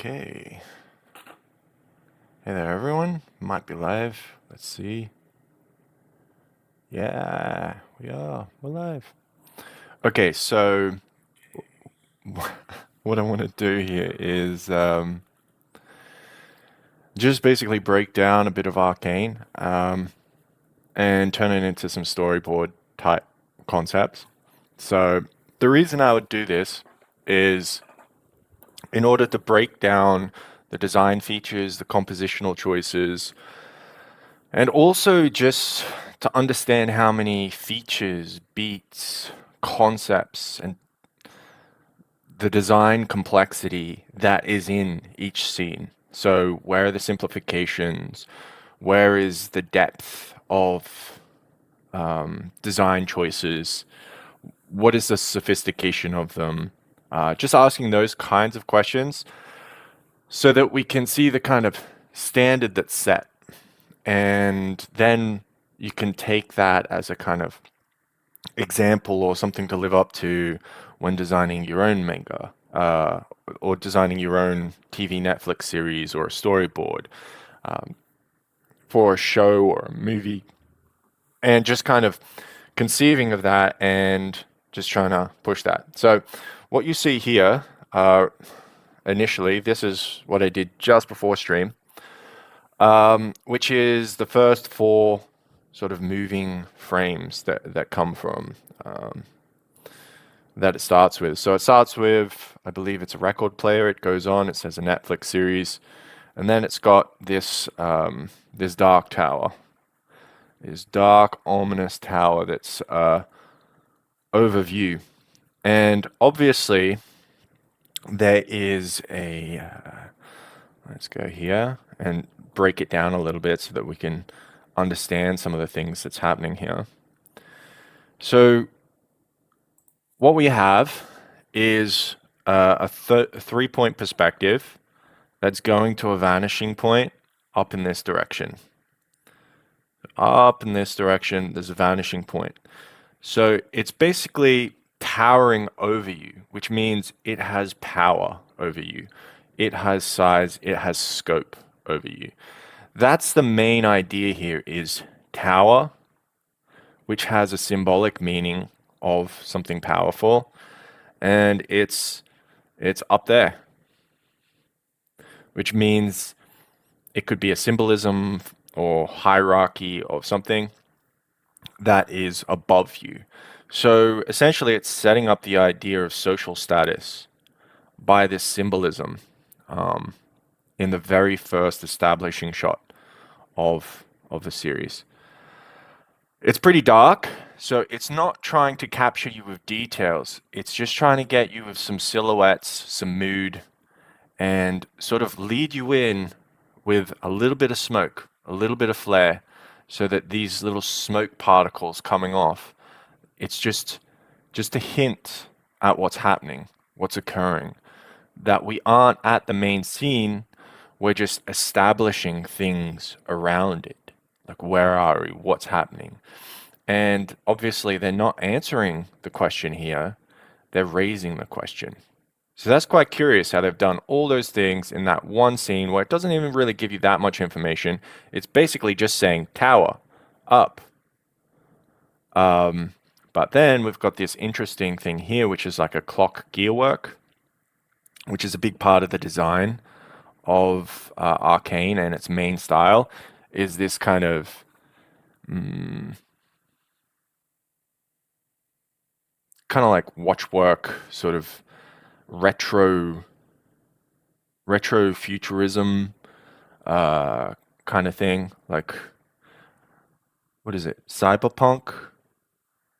Okay. Hey there, everyone. Might be live. Let's see. Yeah, we are. We're live. Okay, so what I want to do here is just basically break down a bit of Arcane and turn it into some storyboard type concepts. So the reason I would do this is in order to break down the design features, the compositional choices, and also just to understand how many features, beats, concepts, and the design complexity that is in each scene. So where are the simplifications? Where is the depth of design choices? What is the sophistication of them? Just asking those kinds of questions so that we can see the kind of standard that's set. And then you can take that as a kind of example or something to live up to when designing your own manga or designing your own TV Netflix series or a storyboard for a show or a movie. And just kind of conceiving of that and just trying to push that. So what you see here initially, this is what I did just before stream, which is the first four sort of moving frames that come from that it starts with. So it starts with, I believe it's a record player. It goes on. It says a Netflix series, and then it's got this this dark tower, this dark ominous tower that's overview, and obviously there is a. Let's go here and break it down a little bit so that we can understand some of the things that's happening here. So what we have is a 3-point perspective that's going to a vanishing point up in this direction. Up in this direction, there's a vanishing point. So it's basically towering over you, which means it has power over you. It has size, it has scope over you. That's the main idea here is tower, which has a symbolic meaning of something powerful, and it's up there, which means it could be a symbolism or hierarchy of something that is above you. So essentially it's setting up the idea of social status by this symbolism in the very first establishing shot of the series. It's pretty dark, so it's not trying to capture you with details. It's just trying to get you with some silhouettes, some mood, and sort of lead you in with a little bit of smoke, a little bit of flare, so that these little smoke particles coming off, it's just a hint at what's happening, what's occurring, that we aren't at the main scene, we're just establishing things around it. Like, where are we? What's happening? And obviously, they're not answering the question here, they're raising the question. So that's quite curious how they've done all those things in that one scene where it doesn't even really give you that much information. It's basically just saying tower, up. But then we've got this interesting thing here, which is like a clock gearwork, which is a big part of the design of Arcane and its main style, is this kind of kind of like watchwork, sort of retro futurism kind of thing. Like, what is it? Cyberpunk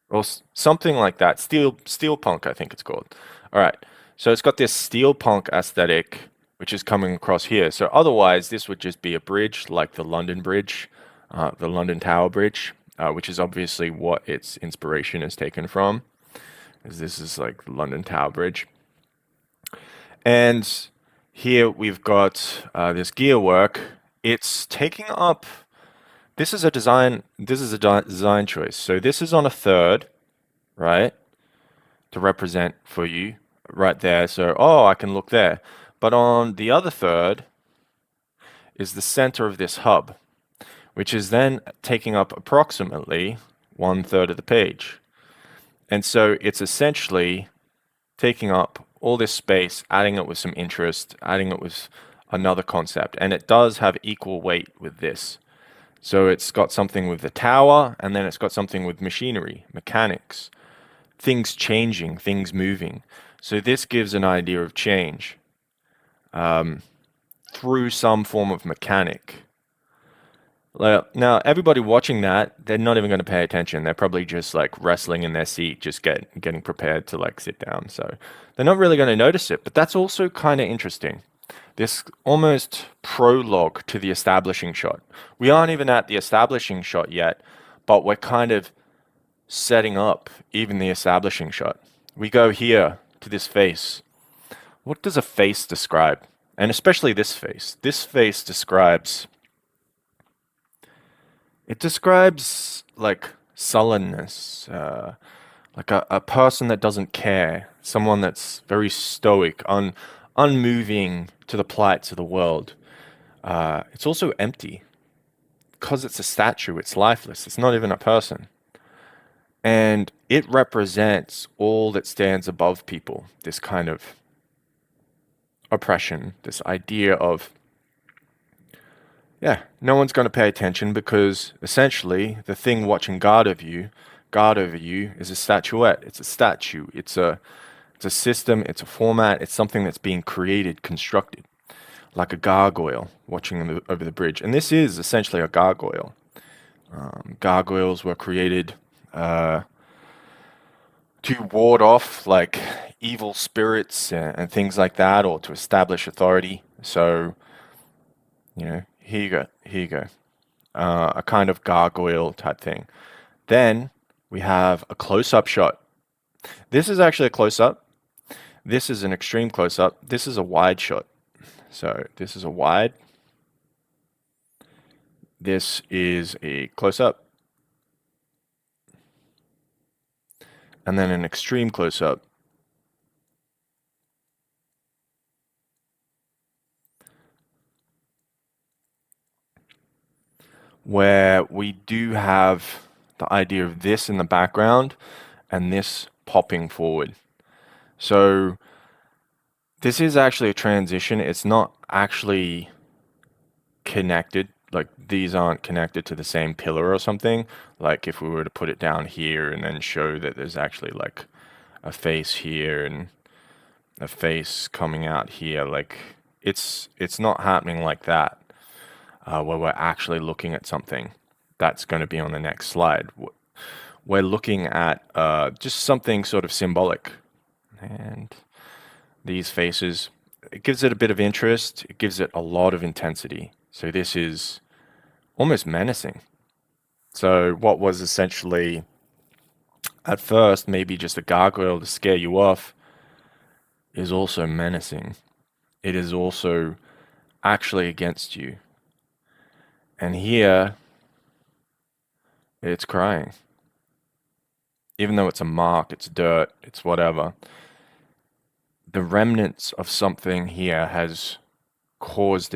or something like that. Steelpunk, I think it's called. All right. So it's got this steelpunk aesthetic, which is coming across here. So otherwise, this would just be a bridge like the London Bridge, the London Tower Bridge, which is obviously what its inspiration is taken from. Because this is like the London Tower Bridge. And here we've got this gearwork. It's taking up. This is a design. This is a design choice. So this is on a third, right, to represent for you right there. So I can look there. But on the other third is the center of this hub, which is then taking up approximately one third of the page. And so it's essentially taking up all this space, adding it with some interest, adding it with another concept. And it does have equal weight with this. So it's got something with the tower, and then it's got something with machinery, mechanics, things changing, things moving. So this gives an idea of change through some form of mechanic. Now, everybody watching that, they're not even going to pay attention. They're probably just like wrestling in their seat, just getting prepared to like sit down. So they're not really going to notice it, but that's also kind of interesting. This almost prologue to the establishing shot. We aren't even at the establishing shot yet, but we're kind of setting up even the establishing shot. We go here to this face. What does a face describe? And especially this face. This face describes like sullenness, like a person that doesn't care, someone that's very stoic, unmoving to the plights of the world. It's also empty because it's a statue. It's lifeless. It's not even a person. And it represents all that stands above people, this kind of oppression, this idea of, yeah, no one's going to pay attention because essentially the thing watching guard over you is a statuette. It's a statue. It's a system. It's a format. It's something that's being created, constructed, like a gargoyle watching over the bridge. And this is essentially a gargoyle. Gargoyles were created to ward off like evil spirits and things like that, or to establish authority. So, here you go, here you go. A kind of gargoyle type thing. Then we have a close-up shot. This is actually a close-up. This is an extreme close-up. This is a wide shot. So this is a wide. This is a close-up. And then an extreme close-up. Where we do have the idea of this in the background and this popping forward. So this is actually a transition. It's not actually connected. Like these aren't connected to the same pillar or something. Like if we were to put it down here and then show that there's actually like a face here and a face coming out here, like it's not happening like that. Where we're actually looking at something that's going to be on the next slide. We're looking at just something sort of symbolic. And these faces, it gives it a bit of interest. It gives it a lot of intensity. So this is almost menacing. So what was essentially at first maybe just a gargoyle to scare you off is also menacing. It is also actually against you. And here, it's crying. Even though it's a mark, it's dirt, it's whatever. The remnants of something here has caused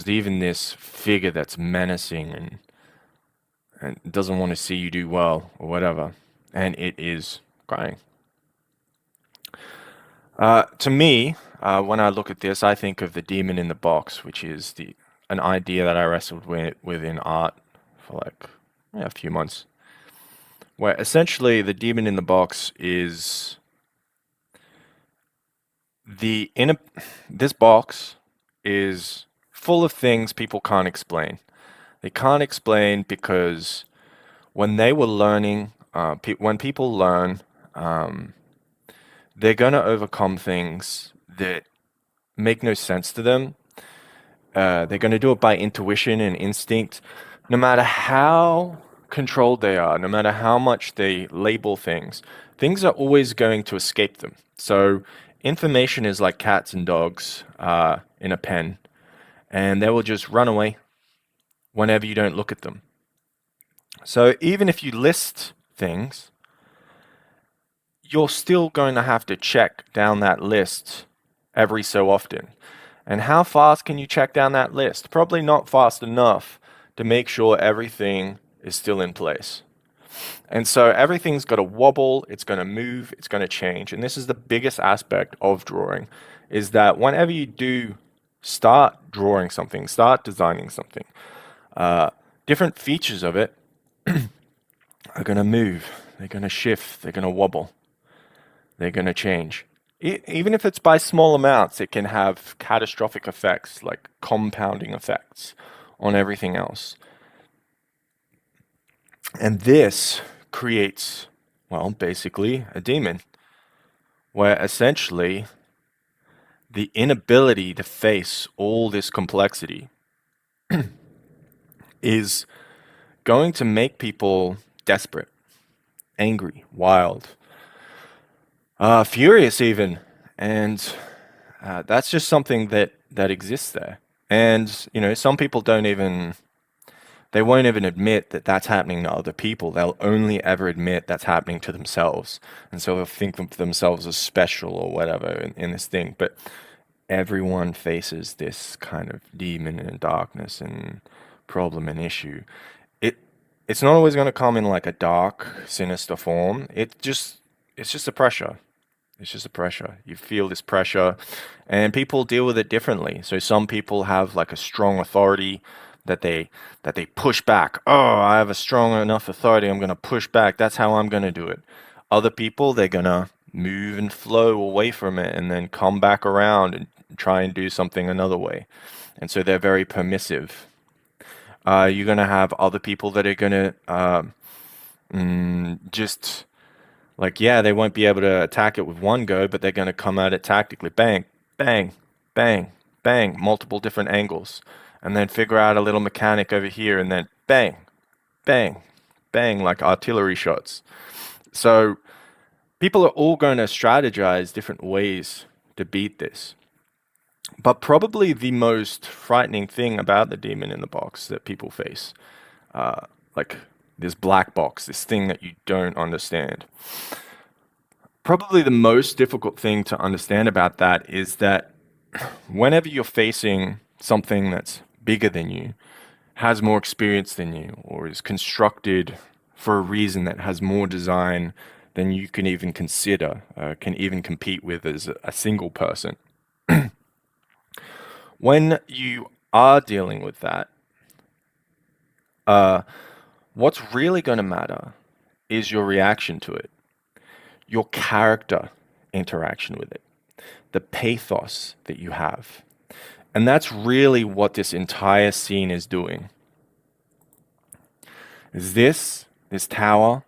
even this figure that's menacing and doesn't want to see you do well or whatever. And it is crying. To me, when I look at this, I think of the demon in the box, which is an idea that I wrestled with in art for like a few months, where essentially the demon in the box is this box is full of things people can't explain. They can't explain because when they were learning, when people learn, they're going to overcome things that make no sense to them. They're going to do it by intuition and instinct. No matter how controlled they are, no matter how much they label things are always going to escape them. So information is like cats and dogs in a pen, and they will just run away whenever you don't look at them. So even if you list things, you're still going to have to check down that list every so often. And how fast can you check down that list? Probably not fast enough to make sure everything is still in place. And so everything's got to wobble, it's going to move, it's going to change. And this is the biggest aspect of drawing, is that whenever you do start drawing something, start designing something, different features of it are going to move, they're going to shift, they're going to wobble, they're going to change. Even if it's by small amounts, it can have catastrophic effects, like compounding effects on everything else. And this creates, well, basically a demon, where essentially the inability to face all this complexity is going to make people desperate, angry, wild, furious even. And that's just something that exists there. And, some people they won't even admit that that's happening to other people. They'll only ever admit that's happening to themselves. And so they'll think of themselves as special or whatever in this thing. But everyone faces this kind of demon and darkness and problem and issue. It it's not always going to come in like a dark, sinister form. It's just a pressure. It's just a pressure. You feel this pressure, and people deal with it differently. So some people have like a strong authority that they push back. Oh, I have a strong enough authority. I'm going to push back. That's how I'm going to do it. Other people, they're going to move and flow away from it and then come back around and try and do something another way. And so they're very permissive. You're going to have other people that are going to just like, yeah, they won't be able to attack it with one go, but they're going to come at it tactically. Bang, bang, bang, bang, multiple different angles. And then figure out a little mechanic over here and then bang, bang, bang, like artillery shots. So people are all going to strategize different ways to beat this. But probably the most frightening thing about the demon in the box that people face, like this black box, this thing that you don't understand. Probably the most difficult thing to understand about that is that whenever you're facing something that's bigger than you, has more experience than you, or is constructed for a reason that has more design than you can even consider, can even compete with as a single person. When you are dealing with that, what's really going to matter is your reaction to it, your character interaction with it, the pathos that you have. And that's really what this entire scene is doing. Is this tower,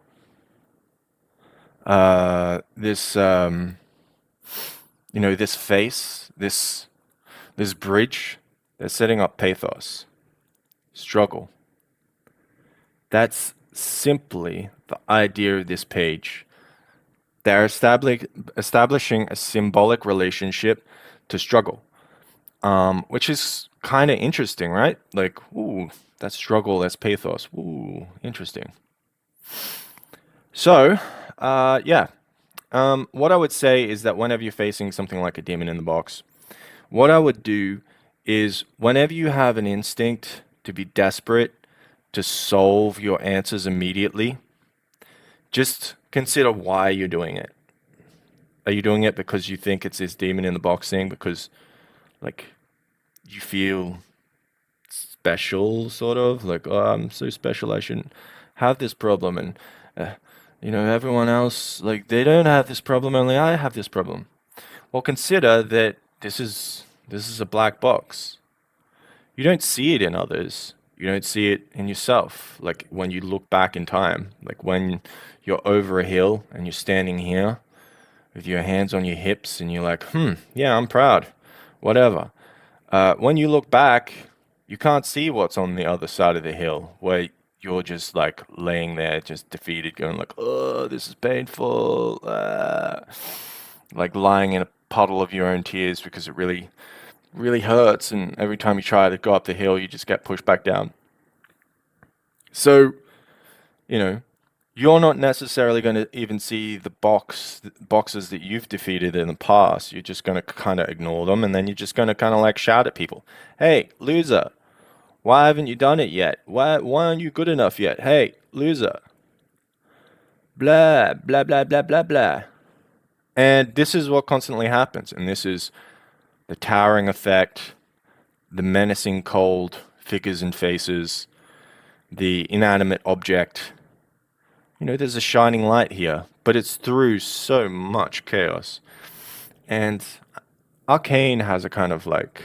this face, this bridge, they're setting up pathos, struggle. That's simply the idea of this page. They're establishing a symbolic relationship to struggle, which is kind of interesting, right? Like, ooh, that's struggle, that's pathos. Ooh, interesting. So, yeah. What I would say is that whenever you're facing something like a demon in the box, what I would do is whenever you have an instinct to be desperate, to solve your answers immediately, just consider why you're doing it. Are you doing it because you think it's this demon in the box thing? Because, like, you feel special, sort of? Like, oh, I'm so special, I shouldn't have this problem. And, everyone else, like, they don't have this problem, only I have this problem. Well, consider that this is a black box. You don't see it in others. You don't see it in yourself. Like when you look back in time, like when you're over a hill and you're standing here with your hands on your hips and you're like, yeah, I'm proud, whatever. When you look back, you can't see what's on the other side of the hill where you're just like laying there, just defeated, going like, oh, this is painful. Like lying in a puddle of your own tears because it really really hurts, and every time you try to go up the hill, you just get pushed back down. So, you know, you're not necessarily going to even see the boxes that you've defeated in the past. You're just going to kind of ignore them, and then you're just going to kind of like shout at people, "Hey, loser! Why haven't you done it yet? Why aren't you good enough yet? Hey, loser!" Blah blah blah blah blah blah. And this is what constantly happens, and this is the towering effect, the menacing cold figures and faces, the inanimate object. There's a shining light here, but it's through so much chaos. And Arcane has a kind of like,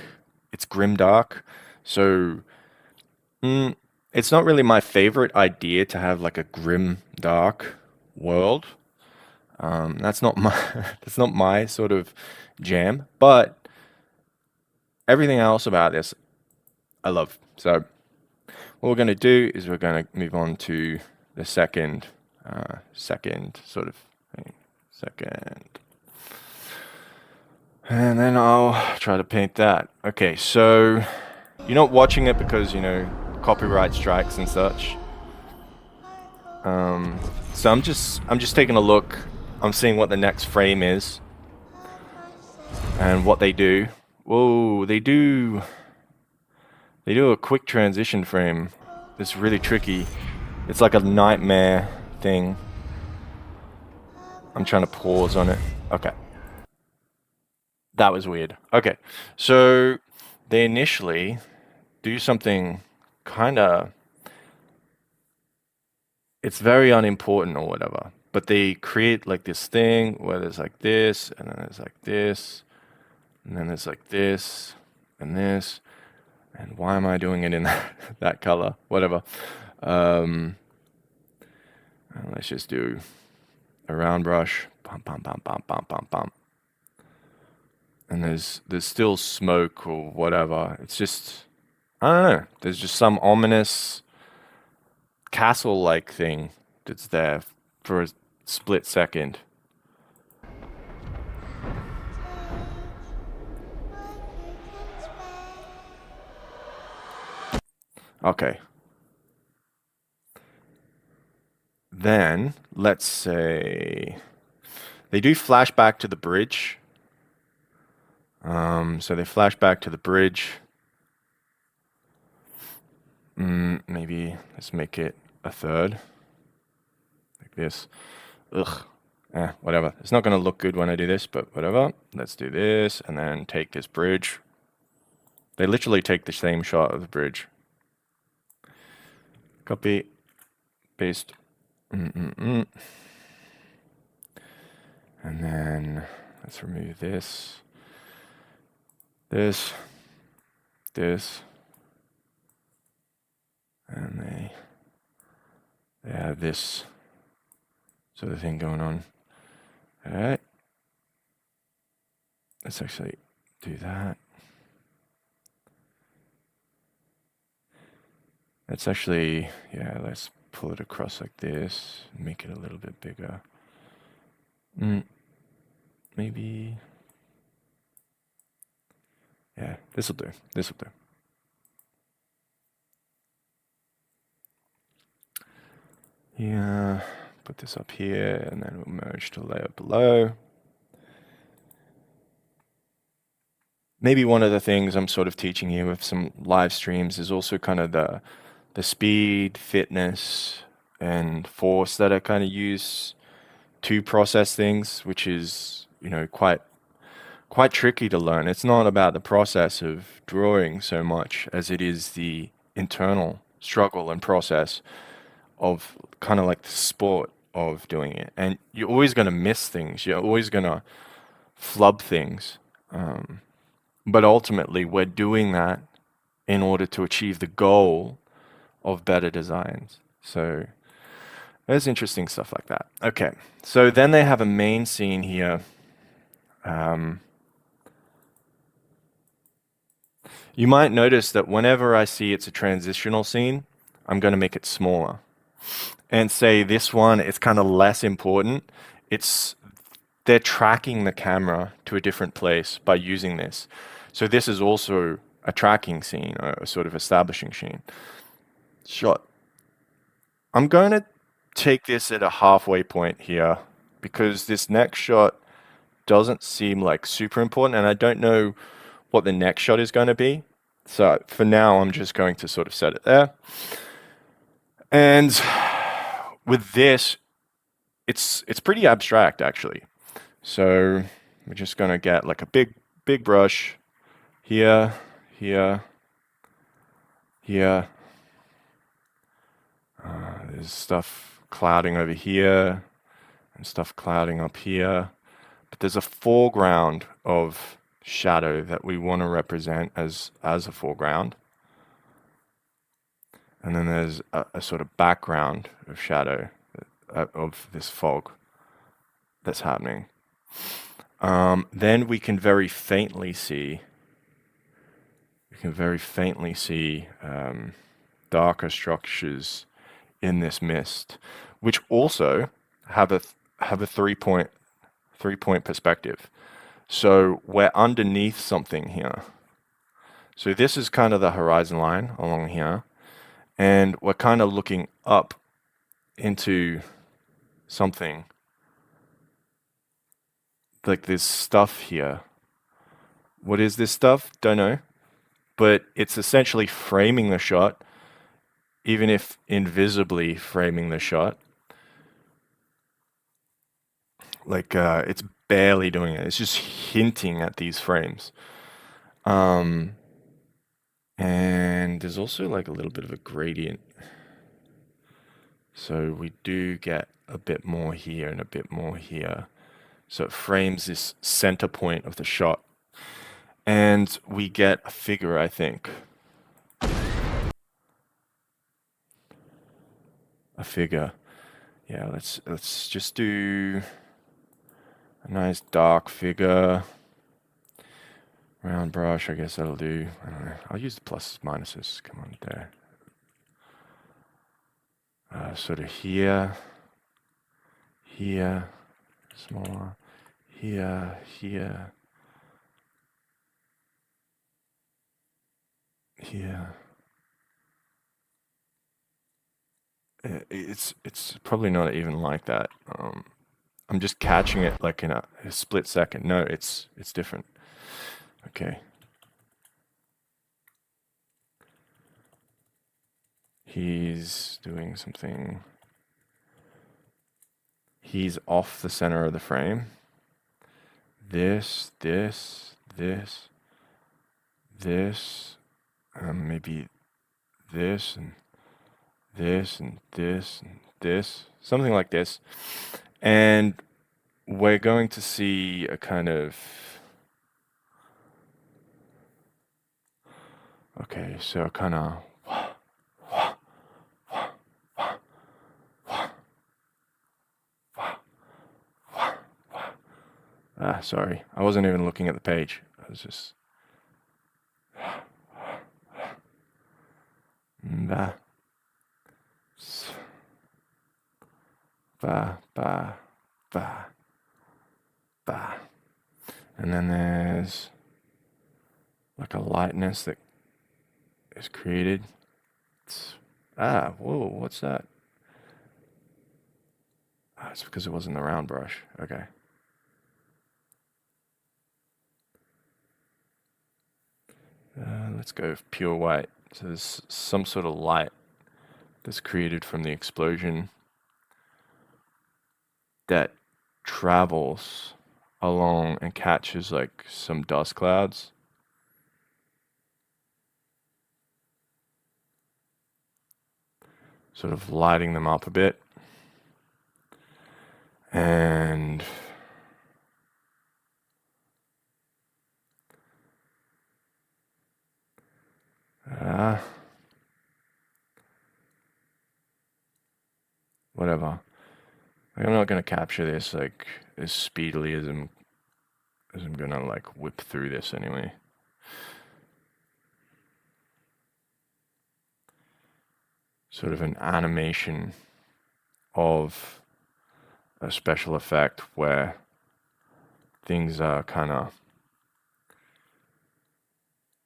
it's grimdark. So it's not really my favorite idea to have like a grim dark world. That's not my that's not my sort of jam. But everything else about this, I love. So what we're going to do is we're going to move on to the second sort of thing. Second. And then I'll try to paint that. Okay, so you're not watching it because, copyright strikes and such. So I'm just taking a look. I'm seeing what the next frame is and what they do. Whoa, they do a quick transition frame. It's really tricky. It's like a nightmare thing. I'm trying to pause on it. Okay. That was weird. Okay. So they initially do something kind of, it's very unimportant or whatever, but they create like this thing where there's like this, and then there's like this, and then there's like this, and this, and why am I doing it in that color? Whatever. Let's just do a round brush. Bum, bum, bum, bum, bum, bum, bum. And there's still smoke or whatever. It's just, I don't know. There's just some ominous castle-like thing that's there for a split second. Okay. Then, let's say they do flash back to the bridge. So they flash back to the bridge. Maybe let's make it a third. Like this. Ugh. Whatever. It's not going to look good when I do this, but whatever. Let's do this and then take this bridge. They literally take the same shot of the bridge. Copy. Paste. And then let's remove this. This. And they have this sort of thing going on. Alright. Let's actually do that. Let's actually, let's pull it across like this, make it a little bit bigger. Maybe, yeah, this'll do. Yeah, put this up here, and then we'll merge to layer below. Maybe one of the things I'm sort of teaching here with some live streams is also kind of the speed, fitness, and force that I kind of use to process things, which is, quite tricky to learn. It's not about the process of drawing so much as it is the internal struggle and process of kind of like the sport of doing it. And you're always going to miss things. You're always going to flub things. But ultimately, we're doing that in order to achieve the goal of better designs. So there's interesting stuff like that. Okay, so then they have a main scene here. You might notice that whenever I see it's a transitional scene, I'm going to make it smaller. And say this one is kind of less important. They're tracking the camera to a different place by using this. So this is also a tracking scene, or a sort of establishing scene. Shot. I'm going to take this at a halfway point here because this next shot doesn't seem like super important, and I don't know what the next shot is going to be. So for now, I'm just going to sort of set it there. And with this, it's pretty abstract actually. So we're just going to get like a big brush here, here, here. There's stuff clouding over here and stuff clouding up here. But there's a foreground of shadow that we want to represent as a foreground. And then there's a sort of background of shadow of this fog that's happening. Then we can very faintly see darker structures in this mist, which also have a 3-point perspective. So we're underneath something here. So this is kind of the horizon line along here, and we're kind of looking up into something like this stuff here. What is this stuff? Don't know. But it's essentially framing the shot, even if invisibly framing the shot. Like it's barely doing it. It's just hinting at these frames. And there's also like a little bit of a gradient. So we do get a bit more here and a bit more here. So it frames this center point of the shot. And we get a figure, I think. A figure. Yeah, let's just do a nice dark figure. Round brush, I guess that'll do. I don't know. I'll use the pluses, minuses. Come on, there. Sort of here, here, smaller, here, here, here. It's probably not even like that. I'm just catching it like in a split second. No, it's different. Okay. He's doing something. He's off the center of the frame. This, maybe this and this and this and this, something like this. And we're going to see a kind of, okay, so kind of, sorry, I wasn't even looking at the page. I was just, ba, ba, ba, ba, ba. And then there's like a lightness that is created. Whoa, what's that? It's because it wasn't the round brush. Okay. Let's go with pure white. So there's some sort of light that's created from the explosion that travels along and catches like some dust clouds. Sort of lighting them up a bit. And whatever. I'm not gonna capture this like as speedily as I'm gonna like whip through this anyway. Sort of an animation of a special effect where things are kind of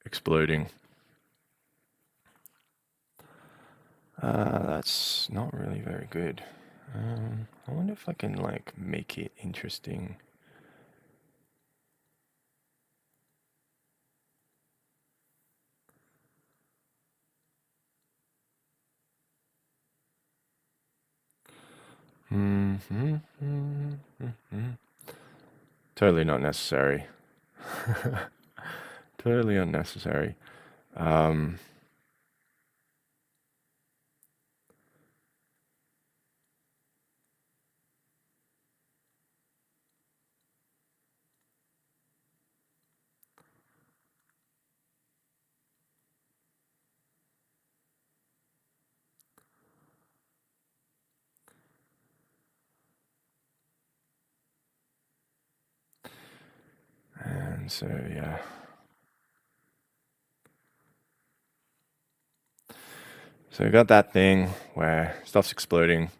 exploding. That's not really very good. I wonder if I can like make it interesting. Totally not necessary. Totally unnecessary. Um, and so yeah. So we got that thing where stuff's exploding.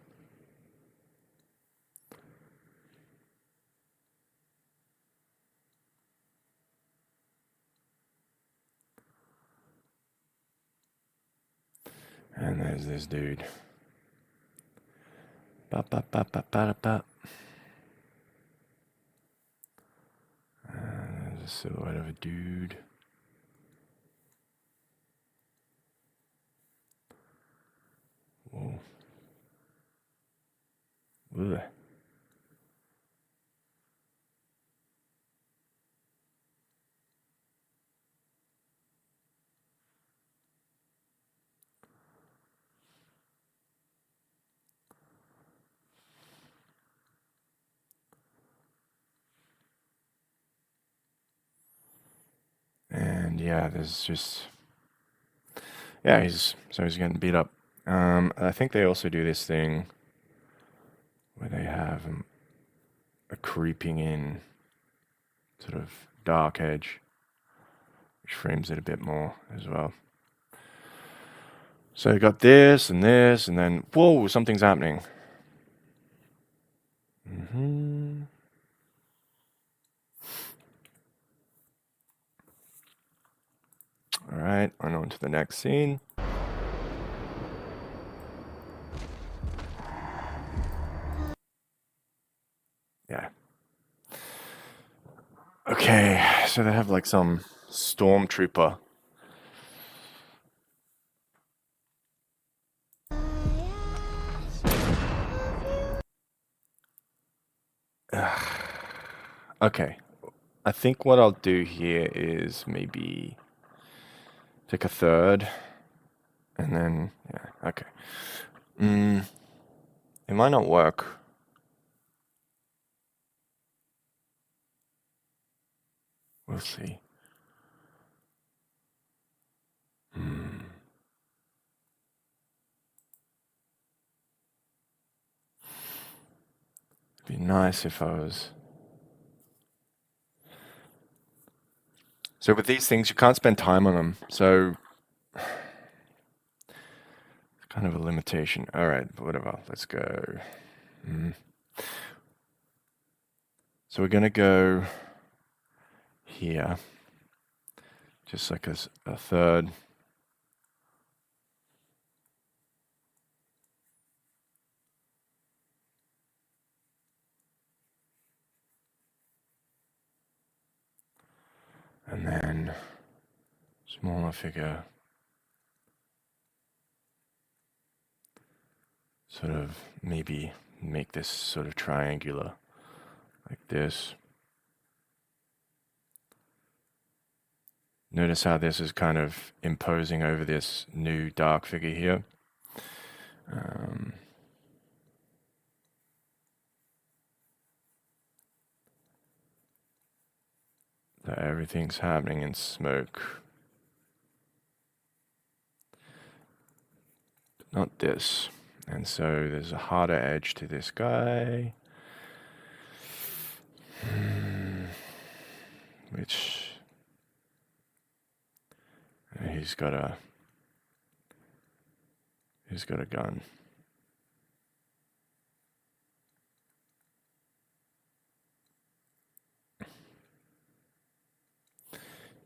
And there's this dude. Ba, ba, ba, ba, ba, ba. There's a silhouette of a dude. Whoa. Ugh. And yeah, there's just yeah, he's getting beat up. I think they also do this thing where they have a creeping in sort of dark edge, which frames it a bit more as well. So you got this, and then whoa, something's happening. All right, on to the next scene. Yeah. Okay, so they have like some stormtrooper. Okay, I think what I'll do here is maybe take a third, and then yeah, okay. It might not work. We'll see. It'd be nice if I was. So with these things, you can't spend time on them. So it's kind of a limitation. All right, whatever. Let's go. So we're gonna go here, just like a third. And then smaller figure. Sort of maybe make this sort of triangular, like this. Notice how this is kind of imposing over this new dark figure here. That everything's happening in smoke. But not this. And so there's a harder edge to this guy. Which he's got a gun.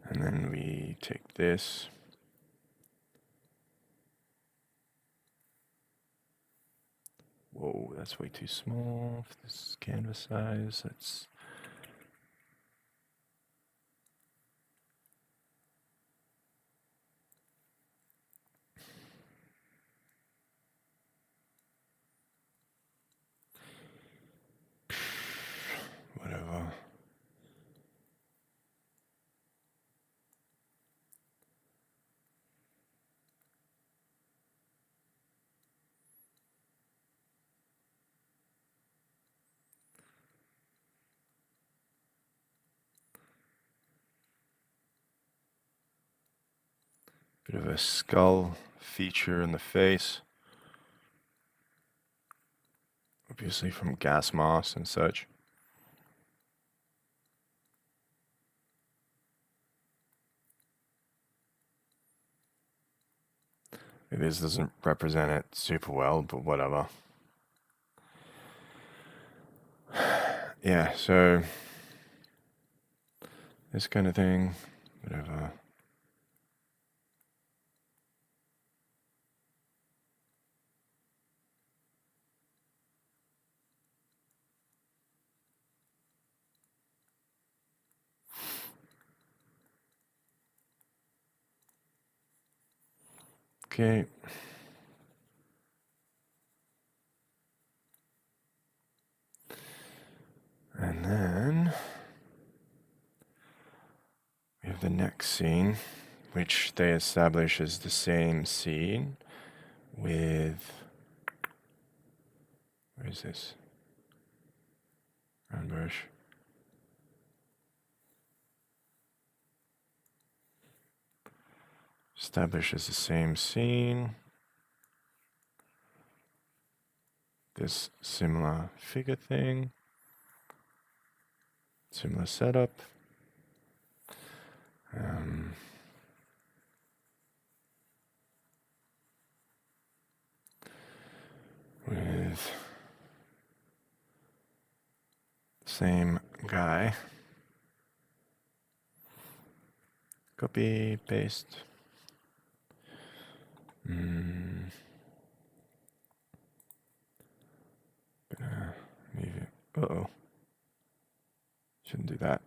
And then we take this. Whoa, that's way too small for this canvas size. Let's whatever. Bit of a skull feature in the face. Obviously from gas masks and such. This doesn't represent it super well, but whatever. Yeah, so this kind of thing, whatever. Okay. And then we have the next scene, which they establish as the same scene with, where is this? Round bush. Establishes the same scene. This similar figure thing. Similar setup. With same guy. Copy, paste. Gonna move it. Uh-oh. Shouldn't do that.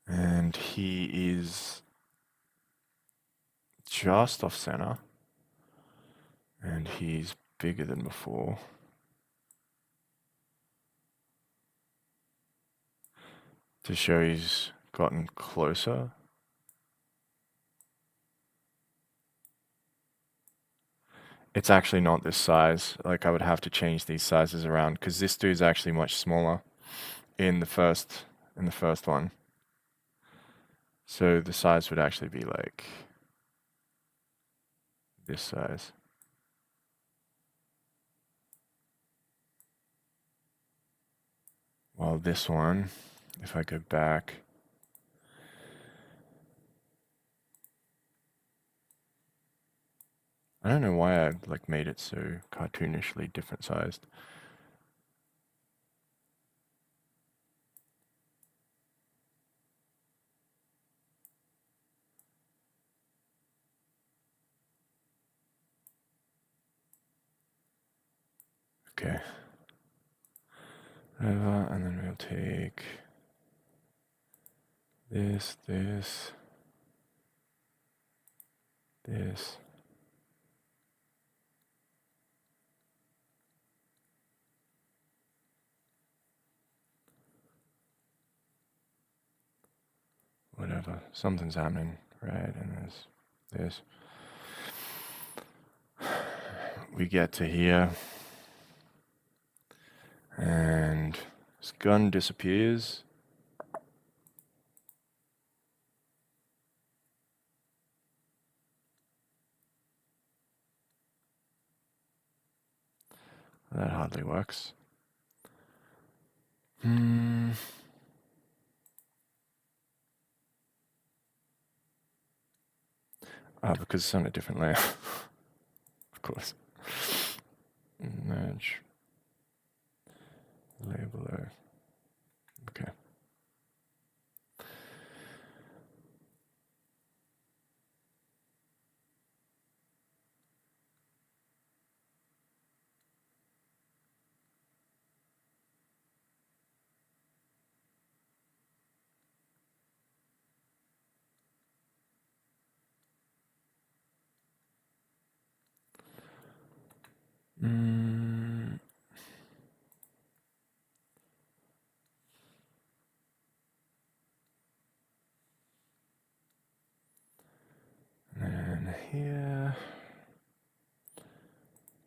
And he is just off center. And he's bigger than before. To show he's gotten closer. It's actually not this size. Like, I would have to change these sizes around because this dude's actually much smaller in the first one. So the size would actually be like this size. While this one, if I go back, I don't know why I like made it so cartoonishly different sized. Okay. And then we'll take this, this, this. Whatever, something's happening, right? And there's this. We get to here, and his gun disappears. That hardly works. Because it's on a different layer. Of course. Merge. Labeler. Okay. here.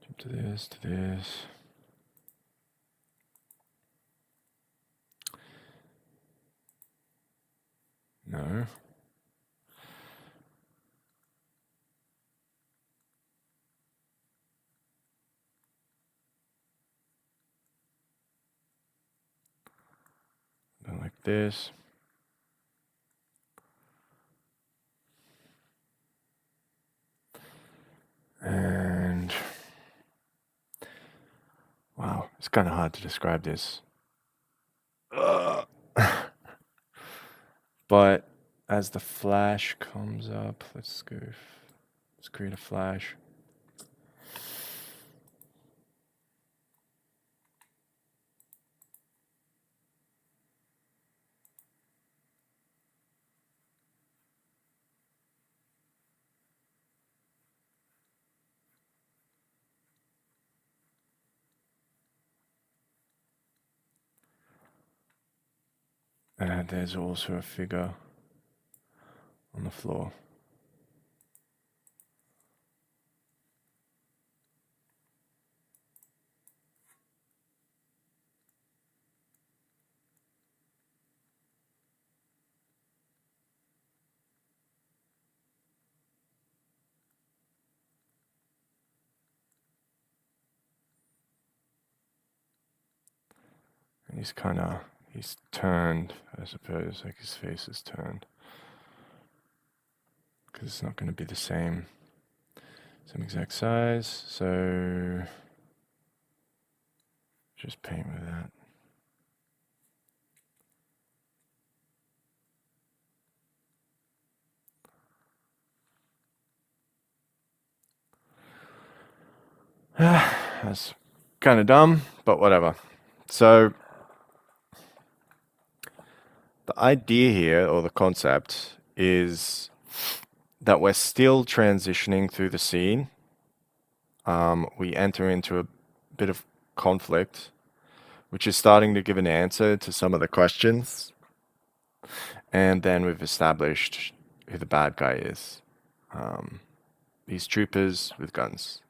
Jump to this, to this. No. Go like this. And wow, it's kind of hard to describe this. But as the flash comes up, let's create a flash. And there's also a figure on the floor. And he's turned, I suppose, like his face is turned. Because it's not going to be the same exact size. So just paint with that. That's kind of dumb, but whatever. So the idea here, or the concept, is that we're still transitioning through the scene. We enter into a bit of conflict, which is starting to give an answer to some of the questions. And then we've established who the bad guy is. These troopers with guns.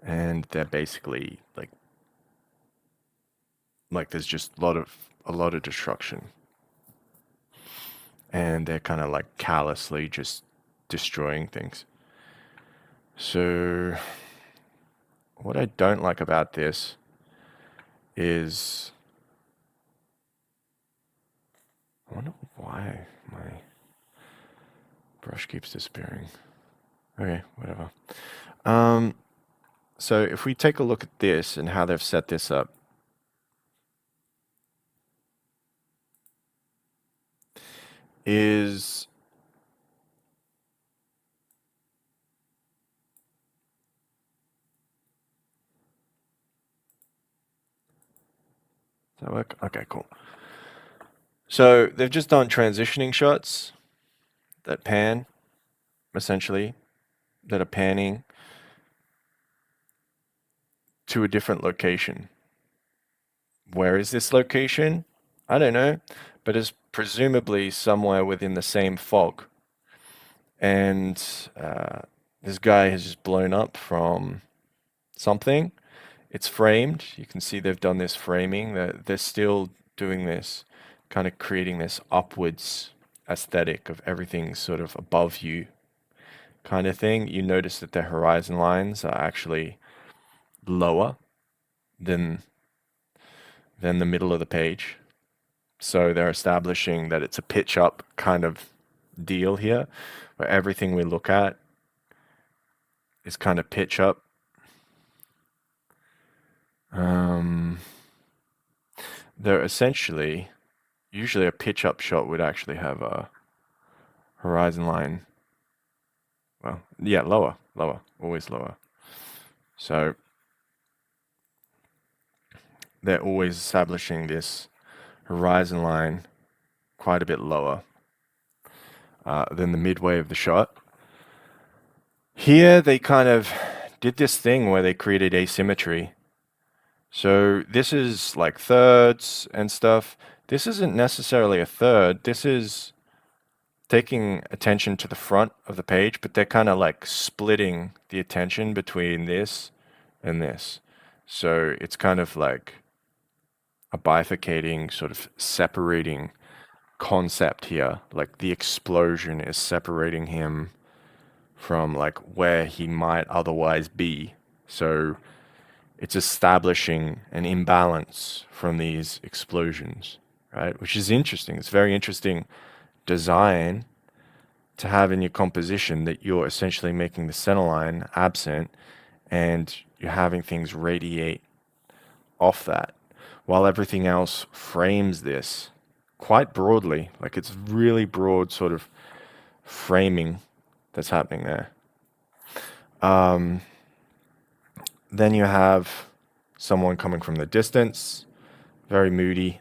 And they're basically like there's just a lot of destruction. And they're kind of like callously just destroying things. So what I don't like about this is, I wonder why my brush keeps disappearing. Okay, whatever. So if we take a look at this and how they've set this up, does that work? Okay, cool. So they've just done transitioning shots that pan, essentially, that are panning to a different location. Where is this location? I don't know, but it's presumably somewhere within the same fog. And this guy has just blown up from something. It's framed. You can see they've done this framing. They're still doing this, kind of creating this upwards aesthetic of everything sort of above you kind of thing. You notice that the horizon lines are actually lower than the middle of the page. So they're establishing that it's a pitch up kind of deal here, where everything we look at is kind of pitch up. They're essentially, usually a pitch up shot would actually have a horizon line. Well, yeah, lower, always lower. So they're always establishing this horizon line quite a bit lower than the midway of the shot. Here they kind of did this thing where they created asymmetry. So this is like thirds and stuff. This isn't necessarily a third. This is taking attention to the front of the page, but they're kind of like splitting the attention between this and this. So it's kind of like a bifurcating, sort of separating concept here. Like the explosion is separating him from like where he might otherwise be. So it's establishing an imbalance from these explosions, right? Which is interesting. It's very interesting design to have in your composition, that you're essentially making the center line absent and you're having things radiate off that, while everything else frames this quite broadly. Like it's really broad sort of framing that's happening there. Um, then you have someone coming from the distance, very moody.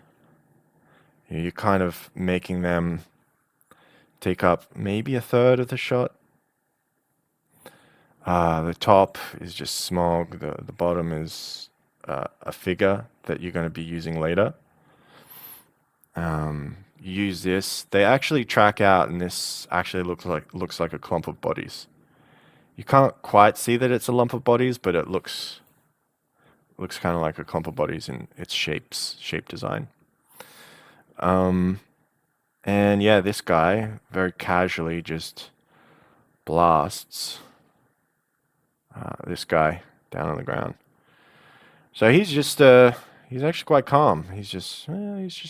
You're kind of making them take up maybe a third of the shot. The top is just smog. The bottom is a figure that you're going to be using later. Use this. They actually track out, and this actually looks like a clump of bodies. You can't quite see that it's a lump of bodies, but it looks kind of like a clump of bodies in its shape design. And yeah, this guy very casually just blasts this guy down on the ground. So he's just he's actually quite calm. He's just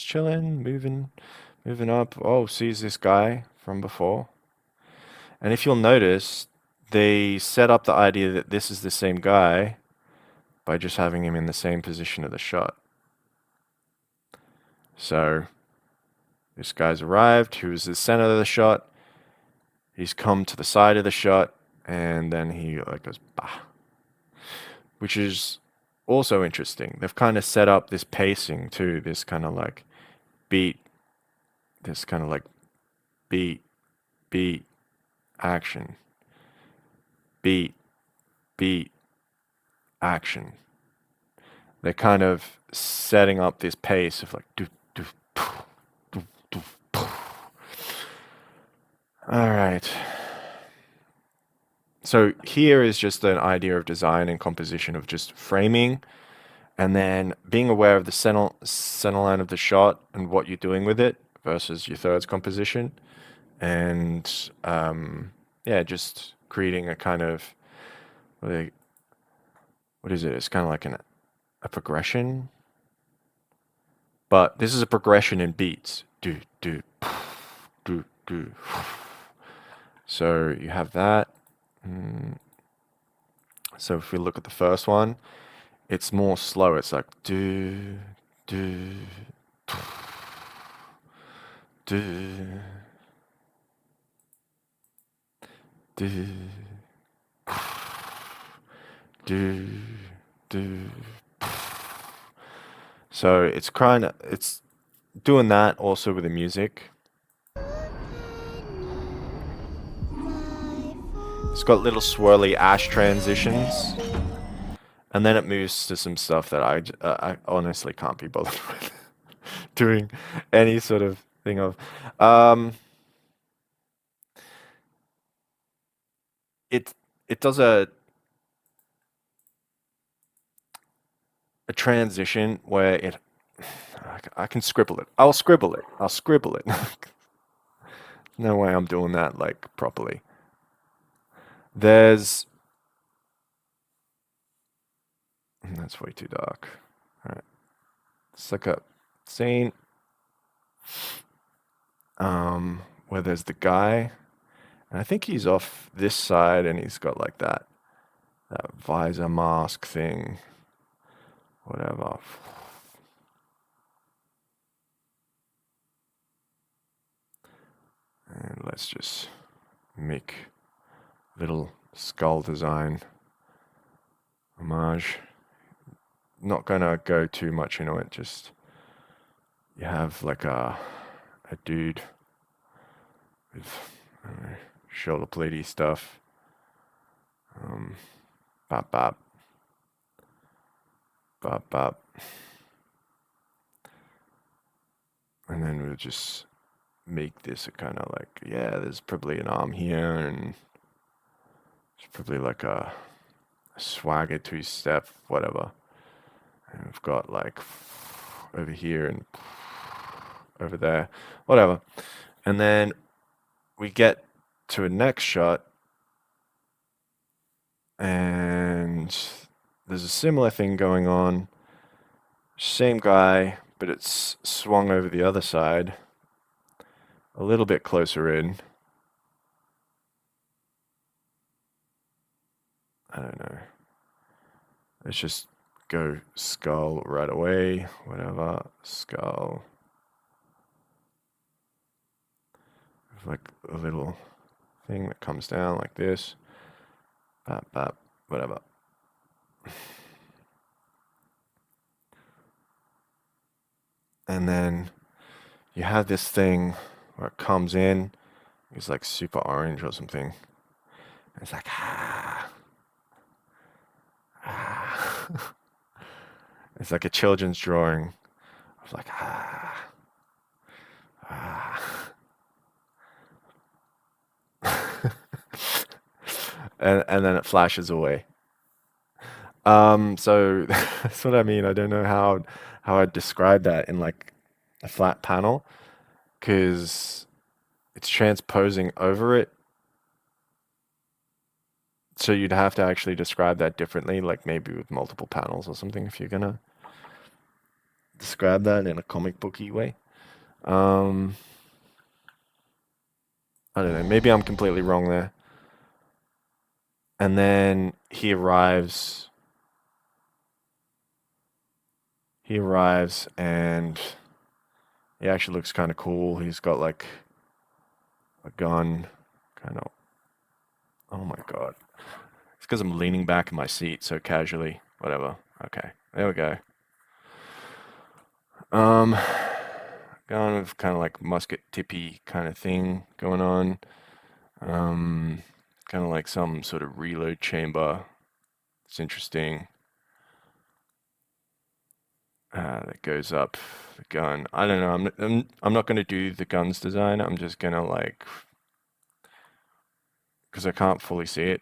chilling, moving up. Oh, sees this guy from before. And if you'll notice, they set up the idea that this is the same guy by just having him in the same position of the shot. So this guy's arrived, who is the center of the shot. He's come to the side of the shot, and then he like goes bah, which is also interesting. They've kind of set up this pacing too, this kind of like beat, this kind of like beat, beat, action, beat, beat, action. They're kind of setting up this pace of like do do poof, do do poof. All right. So here is just an idea of design and composition of just framing, and then being aware of the center line of the shot and what you're doing with it versus your thirds composition, and yeah, just creating a kind of what is it? It's kind of like a progression, but this is a progression in beats. Do do do do. So you have that. So if we look at the first one, it's more slow. It's like do do do do do do. So it's doing that also with the music. It's got little swirly ash transitions, and then it moves to some stuff that I honestly can't be bothered with doing any sort of thing of. It it does a transition where I can scribble it. I'll scribble it. I'll scribble it. No way I'm doing that like properly. There's that's way too dark. All right, it's like a scene where there's the guy, and I think he's off this side, and he's got like that visor mask thing, whatever. And let's just make little skull design homage. Not gonna go too much into it, just you have like a dude with shoulder pleaty stuff. Bop bop. Bop bop. And then we'll just make this a kind of like, yeah, there's probably an arm here, and it's probably like a swagger two-step, whatever. And we've got like over here and over there, whatever. And then we get to a next shot, and there's a similar thing going on. Same guy, but it's swung over the other side, a little bit closer in. I don't know. Let's just go skull right away, whatever, skull. Like a little thing that comes down like this. Bap, bap, whatever. And then you have this thing where it comes in. It's like super orange or something. And it's like, ah. Ah. It's like a children's drawing. I was like, ah. Ah. And then it flashes away. So that's what I mean. I don't know how I'd describe that in like a flat panel, because it's transposing over it. So you'd have to actually describe that differently, like maybe with multiple panels or something, if you're gonna describe that in a comic booky way. I don't know. Maybe I'm completely wrong there. And then he arrives. He arrives, and he actually looks kind of cool. He's got like a gun, kind of. Oh my god. It's because I'm leaning back in my seat so casually. Whatever. Okay, there we go. Um, Going with kind of like musket tippy kind of thing going on. Kind of like some sort of reload chamber. It's interesting. That goes up the gun. I don't know. I'm not going to do the guns design. I'm just going to like, because I can't fully see it.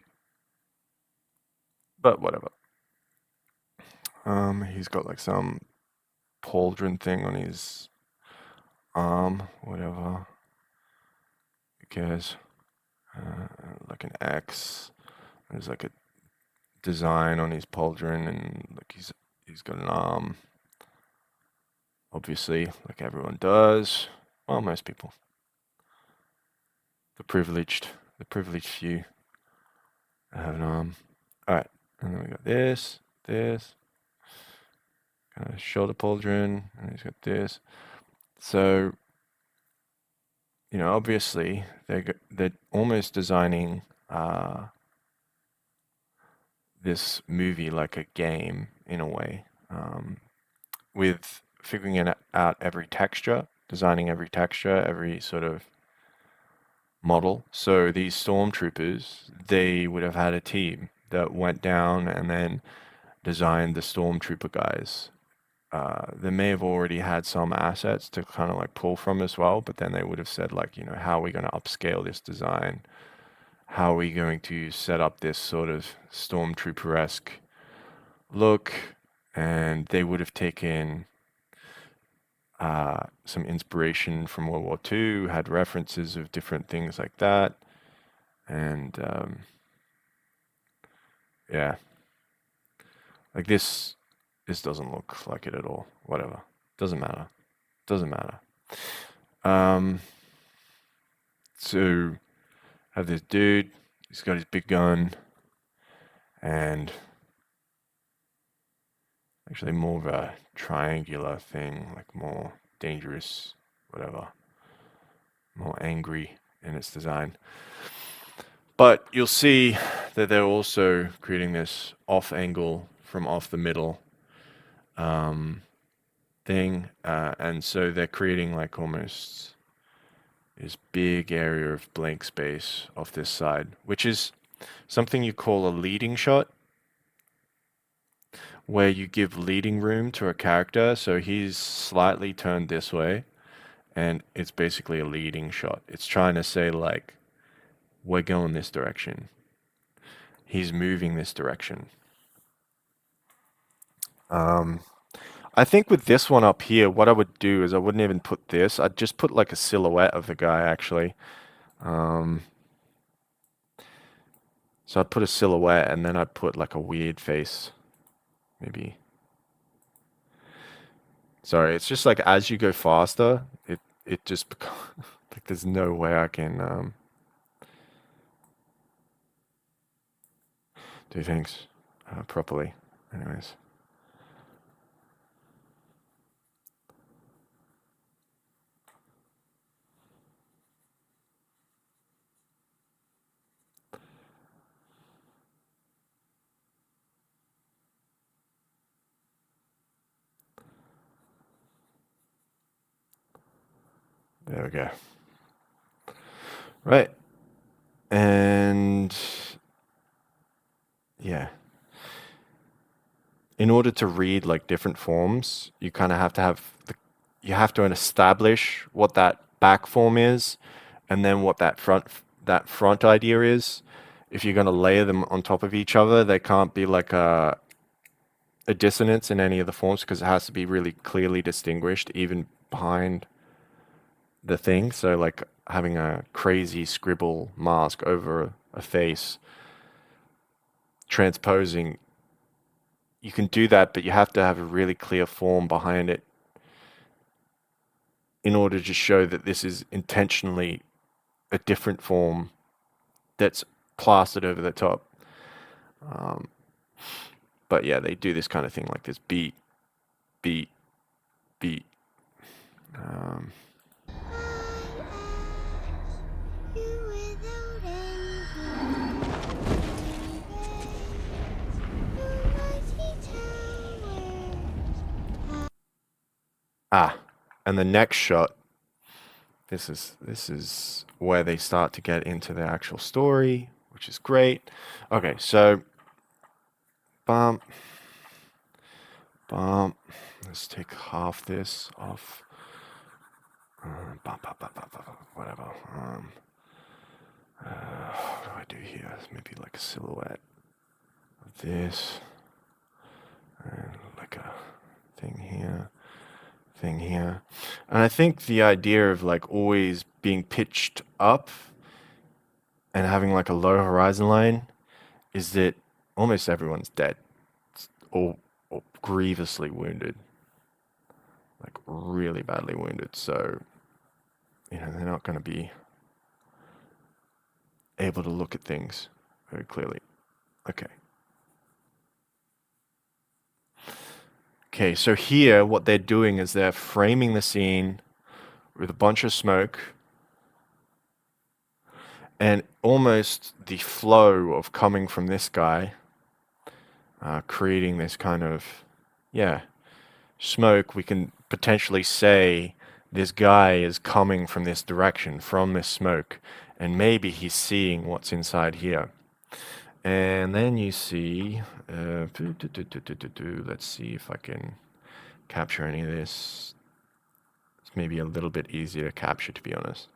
But whatever. He's got like some pauldron thing on his arm, whatever. Who cares? Like an X. There's like a design on his pauldron, and like he's got an arm. Obviously, like everyone does. Well, most people. The privileged few have an arm. All right, and then we got this, kind of shoulder pauldron, and he's got this. So, obviously they're almost designing this movie like a game in a way, with figuring out every texture, designing every texture, every sort of model. So these stormtroopers, they would have had a team that went down and then designed the stormtrooper guys. They may have already had some assets to kind of like pull from as well, but then they would have said like, how are we going to upscale this design? How are we going to set up this sort of stormtrooper-esque look? And they would have taken some inspiration from World War II, had references of different things like that. And yeah, like this doesn't look like it at all. Whatever. Doesn't matter. Doesn't matter. So have this dude, he's got his big gun, and actually more of a triangular thing, like more dangerous, whatever, more angry in its design. But you'll see that they're also creating this off angle from off the middle thing, and so they're creating like almost this big area of blank space off this side, which is something you call a leading shot, where you give leading room to a character. So he's slightly turned this way, and it's basically a leading shot. It's trying to say like we're going this direction. He's moving this direction. Um, I think with this one up here, what I would do is I wouldn't even put this. I'd just put like a silhouette of the guy actually. Um, so I'd put a silhouette and then I'd put like a weird face, maybe. Sorry, it's just like as you go faster, it just becomes like there's no way I can do things properly. Anyways, there we go. Right, and yeah, in order to read like different forms, you kind of have you have to establish what that back form is, and then what that front idea is. If you're going to layer them on top of each other, they can't be like a dissonance in any of the forms because it has to be really clearly distinguished even behind the thing. So like having a crazy scribble mask over a face, transposing, you can do that, but you have to have a really clear form behind it in order to show that this is intentionally a different form that's plastered over the top. Um, but yeah, they do this kind of thing like this beat, beat, beat. Um, and the next shot, this is where they start to get into the actual story, which is great. Okay, so bump, bump. Let's take half this off. Bump, bump, bump, bump, bump, whatever. What do I do here? Maybe like a silhouette of this, and like a thing here, thing here. And I think the idea of like always being pitched up and having like a low horizon line is that almost everyone's dead or grievously wounded, like really badly wounded. So, they're not going to be able to look at things very clearly. Okay. Okay, so here what they're doing is they're framing the scene with a bunch of smoke and almost the flow of coming from this guy, creating this kind of, yeah, smoke. We can potentially say this guy is coming from this direction, from this smoke, and maybe he's seeing what's inside here. And then you see, let's see if I can capture any of this. It's maybe a little bit easier to capture, to be honest.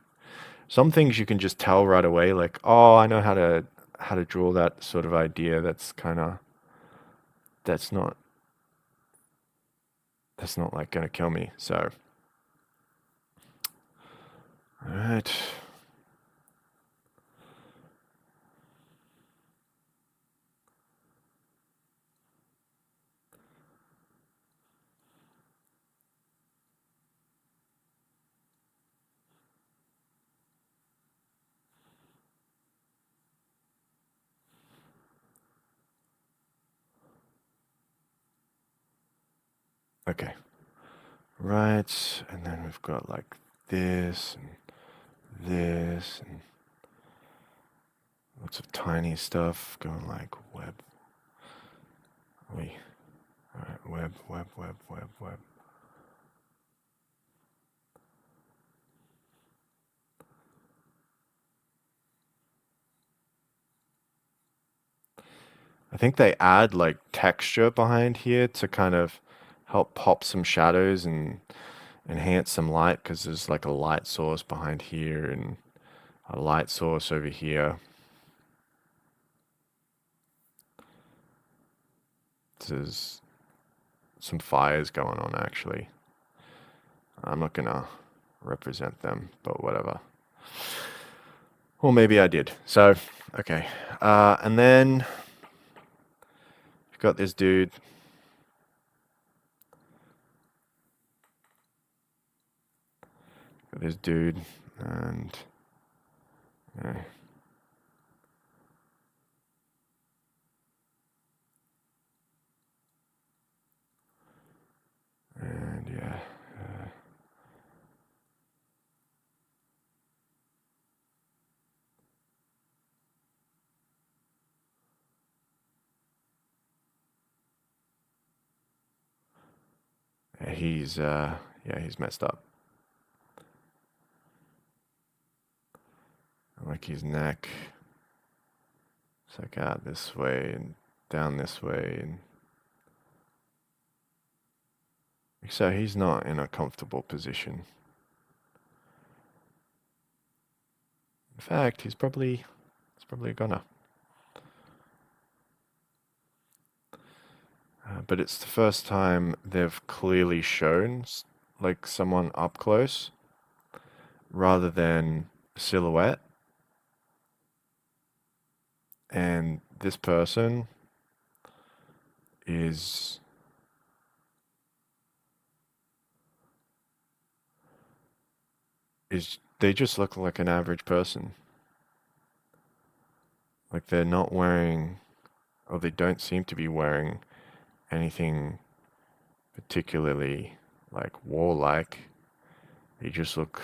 Some things you can just tell right away, like, oh, I know how to draw that sort of idea. That's not like gonna kill me. So, all right. Okay. Right, and then we've got like this and lots of tiny stuff going like web. Wait. All right, web, web, web, web, web. I think they add like texture behind here to kind of help pop some shadows and enhance some light because there's like a light source behind here and a light source over here. There's some fires going on actually. I'm not gonna represent them, but whatever. Or maybe I did. So, okay. And then you've got this dude. Got this dude, and yeah. And yeah. He's messed up. Like his neck. It's like out this way and down this way, and so he's not in a comfortable position. In fact, he's probably gonna. But it's the first time they've clearly shown like someone up close rather than silhouette. And this person is they just look like an average person. Like they're not wearing, or they don't seem to be wearing anything particularly like warlike. They just look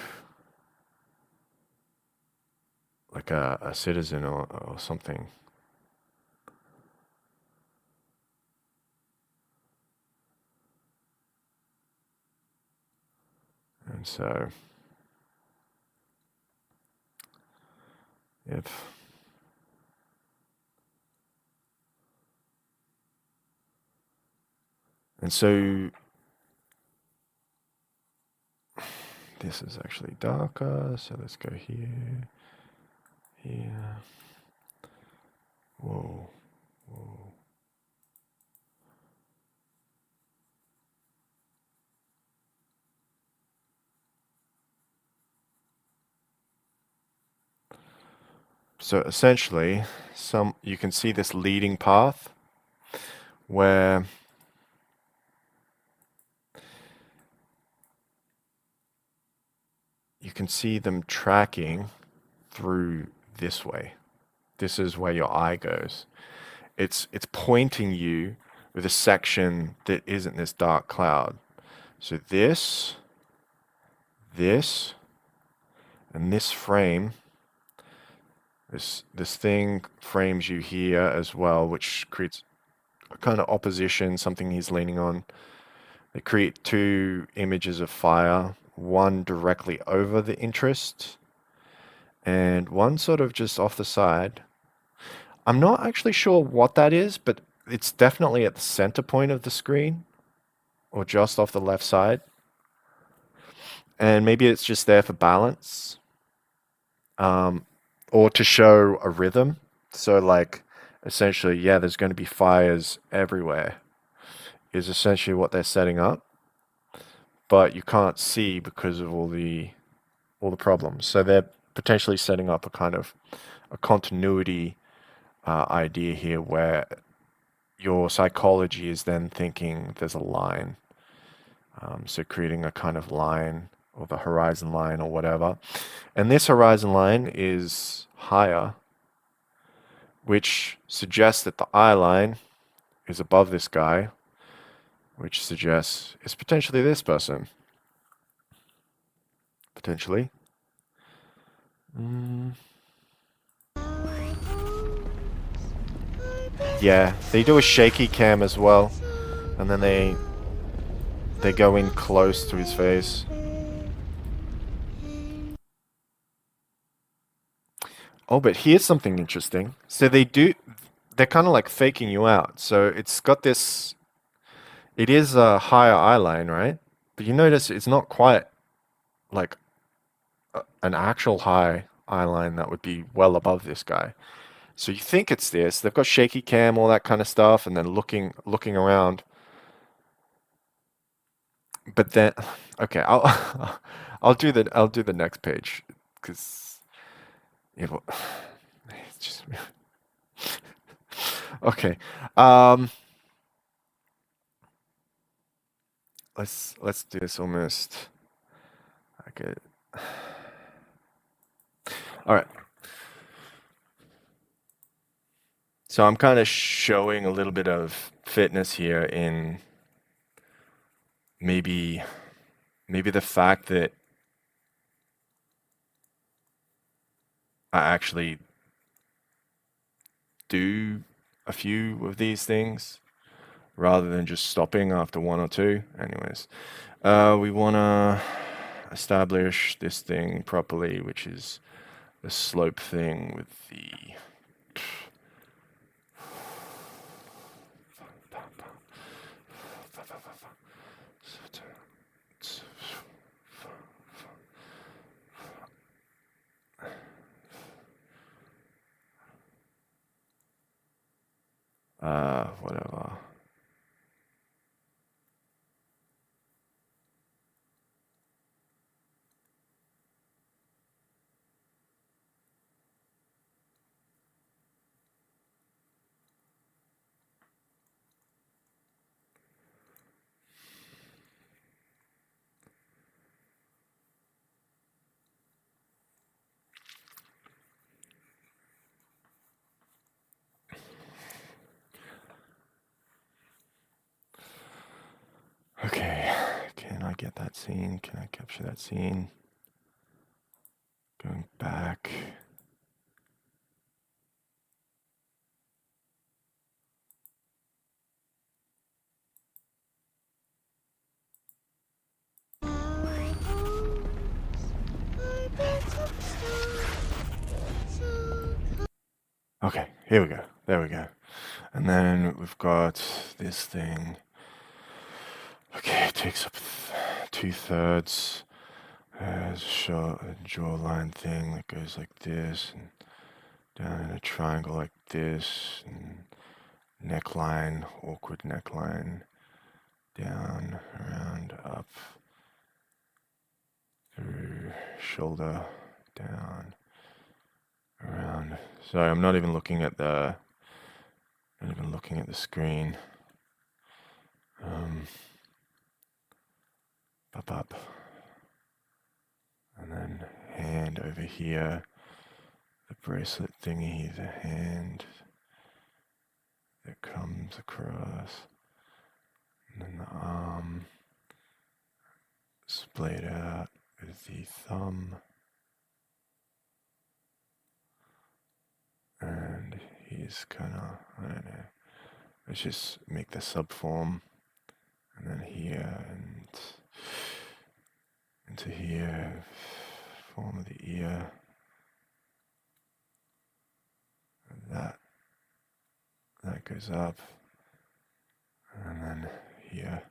like a citizen or something. And so, if and so this is actually darker, so let's go here, here. Whoa, whoa. So essentially, you can see this leading path where you can see them tracking through this way. This is where your eye goes. It's pointing you with a section that isn't this dark cloud. So this, and this frame, this thing frames you here as well, which creates a kind of opposition, something he's leaning on. They create two images of fire, one directly over the interest and one sort of just off the side. I'm not actually sure what that is, but it's definitely at the center point of the screen or just off the left side. And maybe it's just there for balance, or to show a rhythm. So like essentially, yeah, there's going to be fires everywhere is essentially what they're setting up, but you can't see because of all the problems. So they're potentially setting up a kind of a continuity idea here where your psychology is then thinking there's a line. So creating a kind of line or the horizon line or whatever. And this horizon line is higher, which suggests that the eye line is above this guy, which suggests it's potentially this person. Potentially. Yeah, they do a shaky cam as well, and then they go in close to his face. Oh, but here's something interesting. So they're kind of like faking you out. So it's got this, it is a higher eye line, right? But you notice it's not quite like an actual high eye line that would be well above this guy. So you think it's this. They've got shaky cam, all that kind of stuff, and then looking around. But then, okay, I'll I'll do the next page because it will, it's just okay. Um, let's do this almost. Okay. All right. So I'm kind of showing a little bit of fitness here in maybe the fact that I actually do a few of these things rather than just stopping after one or two. Anyways, we want to establish this thing properly, which is the slope thing with the whatever. Okay, can I get that scene? Can I capture that scene? Going back. Okay, here we go. There we go. And then we've got this thing. Okay, it takes up 2/3. There's a jawline thing that goes like this, and down in a triangle like this, and neckline, awkward neckline, down, around, up, through, shoulder, down, around. Sorry, I'm not even looking at the screen. Up, and then hand over here. The bracelet thingy, the hand that comes across, and then the arm splayed out with the thumb, and he's kind of, I don't know, let's just make the subform, and then here, and into here, form of the ear, and that goes up, and then here.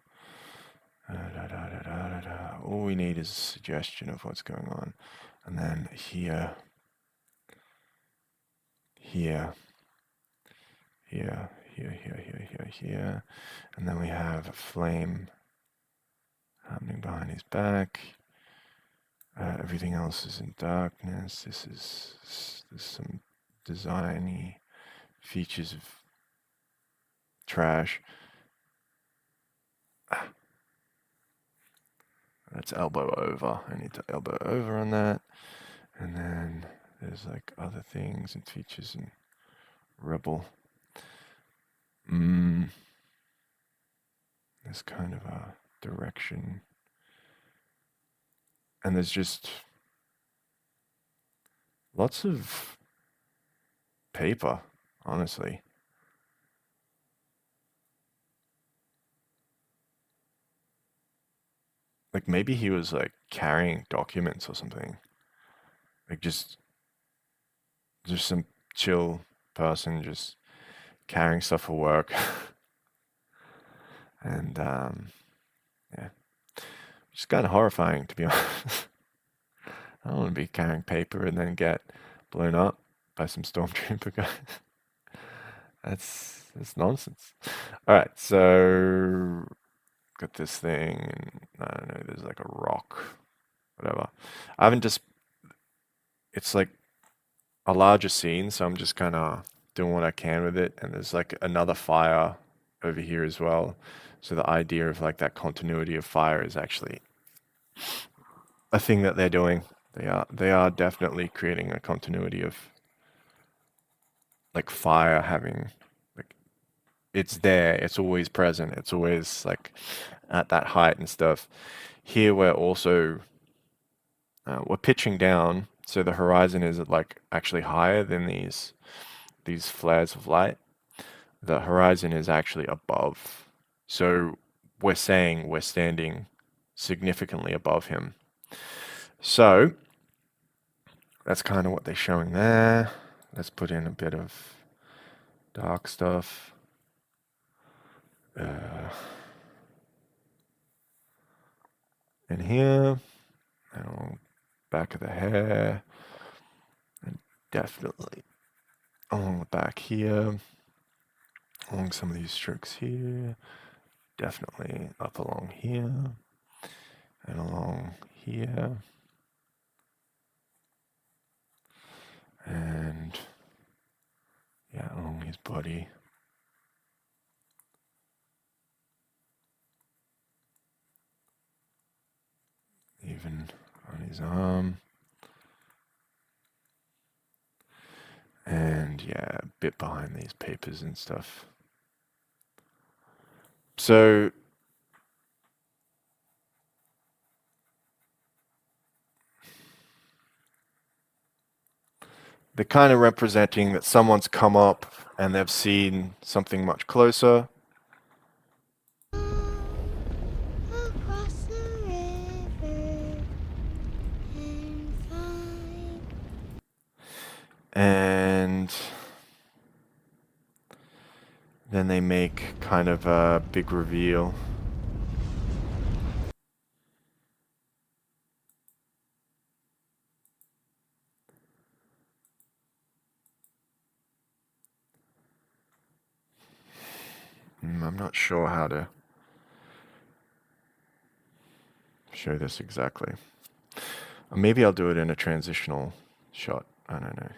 All we need is a suggestion of what's going on. And then here, and then we have a flame happening behind his back. Everything else is in darkness. There's some designy features of trash. That's elbow over. I need to elbow over on that. And then there's like other things and features in Rebel. There's kind of a direction. And there's just lots of paper, honestly. Like maybe he was like carrying documents or something. Like just some chill person just carrying stuff for work. And yeah. It's kind of horrifying, to be honest. I don't want to be carrying paper and then get blown up by some stormtrooper guys. That's nonsense. All right, so got this thing, and I don't know. There's like a rock, whatever. I haven't just. It's like a larger scene, so I'm just kind of doing what I can with it. And there's like another fire over here as well. So the idea of like that continuity of fire is actually a thing that they're doing. They are definitely creating a continuity of like fire having like it's there, it's always present, it's always like at that height and stuff. Here we're pitching down, so the horizon is like actually higher than these flares of light. The horizon is actually above. So we're saying we're standing significantly above him. So that's kind of what they're showing there. Let's put in a bit of dark stuff. In here, and along back of the hair, and definitely along the back here, along some of these strokes here, definitely up along here, and along here, and yeah, along his body. Even on his arm. And yeah, a bit behind these papers and stuff. So they're kind of representing that someone's come up and they've seen something much closer. Across the river and find. And then they make kind of a big reveal. I'm not sure how to show this exactly. Maybe I'll do it in a transitional shot. I don't know.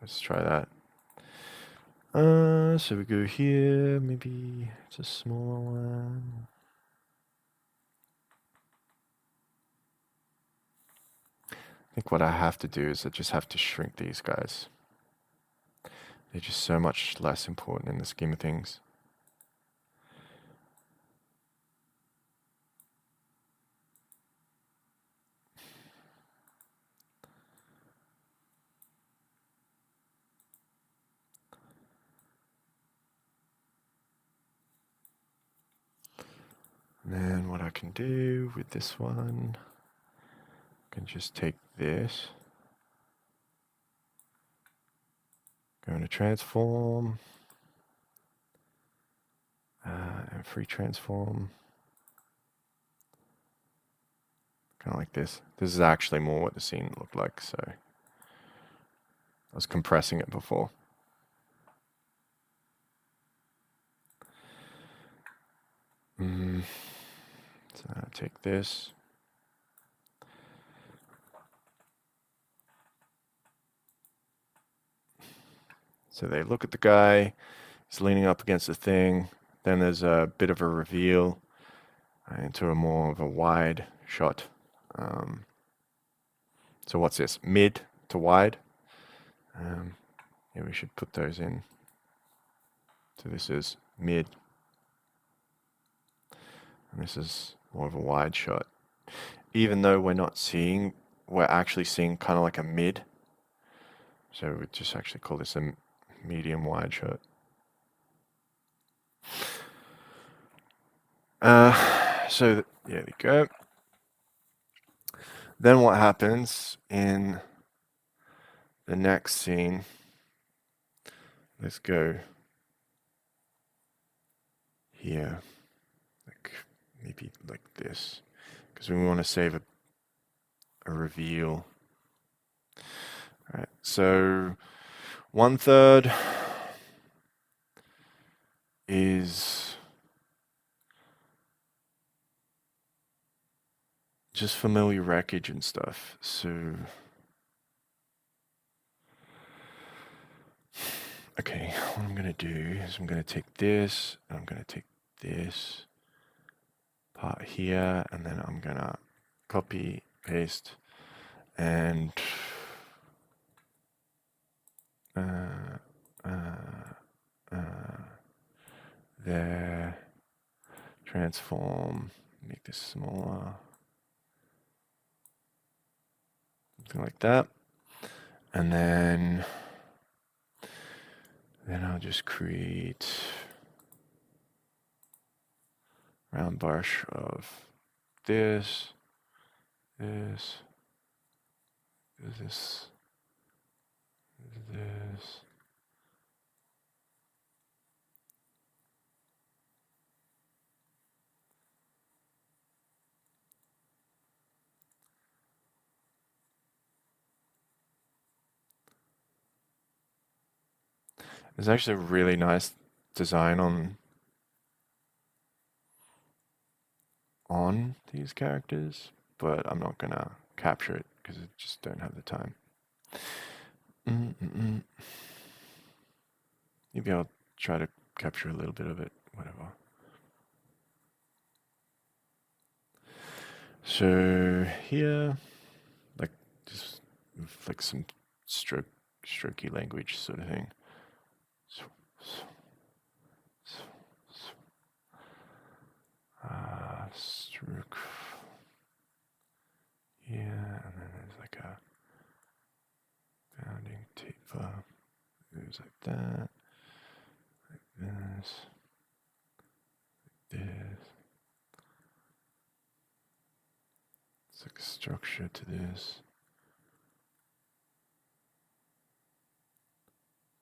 Let's try that. So we go here. Maybe it's a smaller one. I think what I have to do is I just have to shrink these guys. They're just so much less important in the scheme of things. And then what I can do with this one, I can just take this, go into transform, and free transform. Kind of like this. This is actually more what the scene looked like, so I was compressing it before. So I'll take this. So they look at the guy, he's leaning up against the thing. Then there's a bit of a reveal into a more of a wide shot. So what's this? Mid to wide. Yeah, we should put those in. So this is mid. And this is more of a wide shot. Even though we're actually seeing kind of like a mid. So we just actually call this a medium wide shot. So there we go. Then what happens in the next scene? Let's go here, like maybe like this. because we want to save a reveal. All right, so 1/3 is just familiar wreckage and stuff. So, okay, what I'm gonna do is I'm gonna take this, and I'm gonna take this part here, and then I'm gonna copy, paste, and there, transform, make this smaller, something like that, and then I'll just create round brush of this, this, this, this. There's actually a really nice design on these characters, but I'm not gonna capture it because I just don't have the time. Maybe I'll try to capture a little bit of it, whatever. So here, like just like some strokey language sort of thing. Stroke. Yeah, and then there's like a bounding taper. Moves like that. Like this. Like this. It's like a structure to this.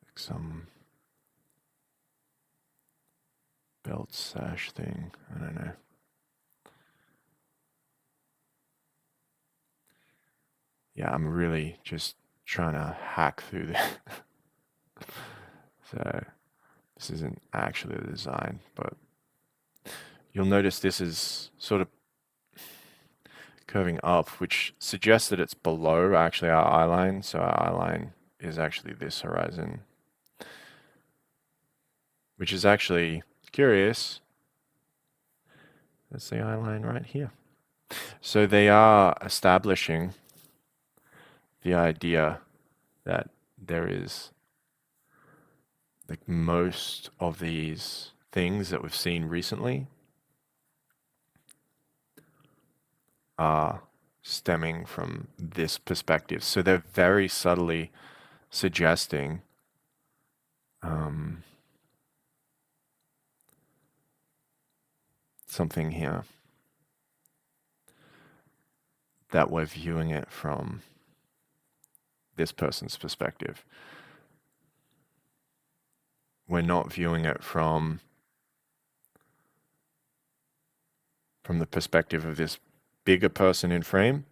Like some belt sash thing. I don't know. Yeah, I'm really just trying to hack through this. So this isn't actually the design, but you'll notice this is sort of curving up, which suggests that it's below actually our eye line. So our eye line is actually this horizon, which is actually curious. That's the eye line right here. So they are establishing the idea that there is, like, most of these things that we've seen recently are stemming from this perspective. So they're very subtly suggesting something here, that we're viewing it from this person's perspective. We're not viewing it from the perspective of this bigger person in frame.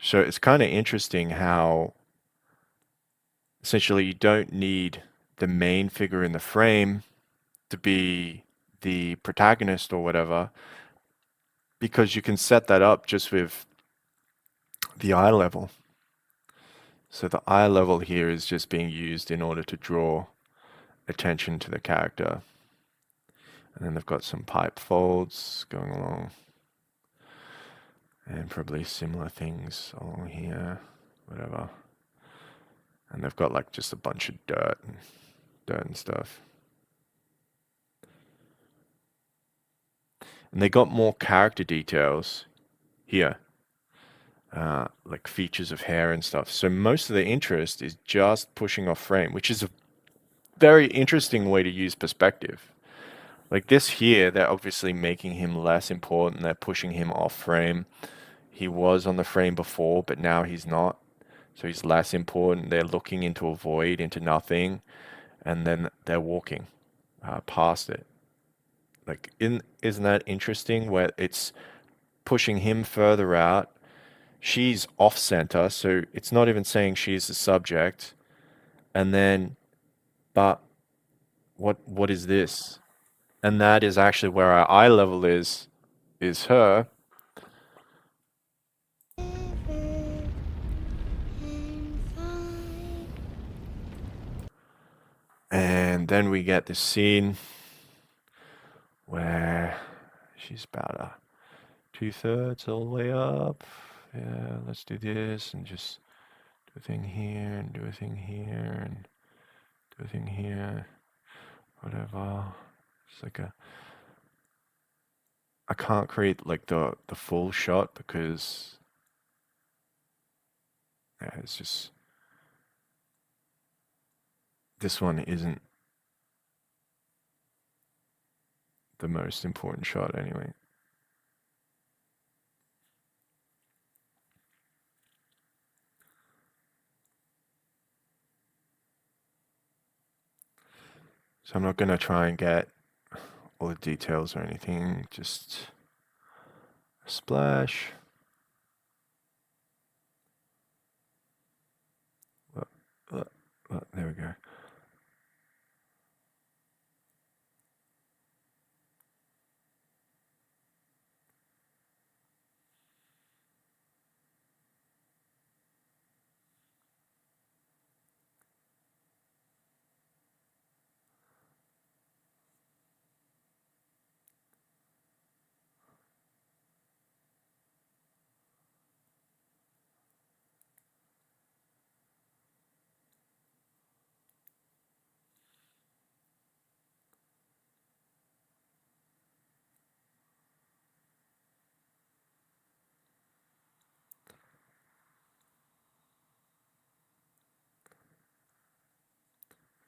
So it's kind of interesting how essentially you don't need the main figure in the frame to be the protagonist or whatever, because you can set that up just with the eye level. So the eye level here is just being used in order to draw attention to the character. And then they've got some pipe folds going along, and probably similar things along here, whatever. And they've got like just a bunch of dirt and stuff. And they got more character details here, like features of hair and stuff. So most of the interest is just pushing off frame, which is a very interesting way to use perspective. Like this here, they're obviously making him less important. They're pushing him off frame. He was on the frame before, but now he's not. So he's less important. They're looking into a void, into nothing, and then they're walking past it. Like, isn't that interesting? Where it's pushing him further out. She's off center, so it's not even saying she's the subject. And then, but what is this? And that is actually where our eye level is her. river and find And then we get this scene where she's about 2/3 all the way up. Yeah, let's do this and just do a thing here and do a thing here and do a thing here. Whatever. It's like I can't create like the full shot because yeah, it's just this one isn't the most important shot anyway. So I'm not gonna try and get all the details or anything, just a splash. There we go.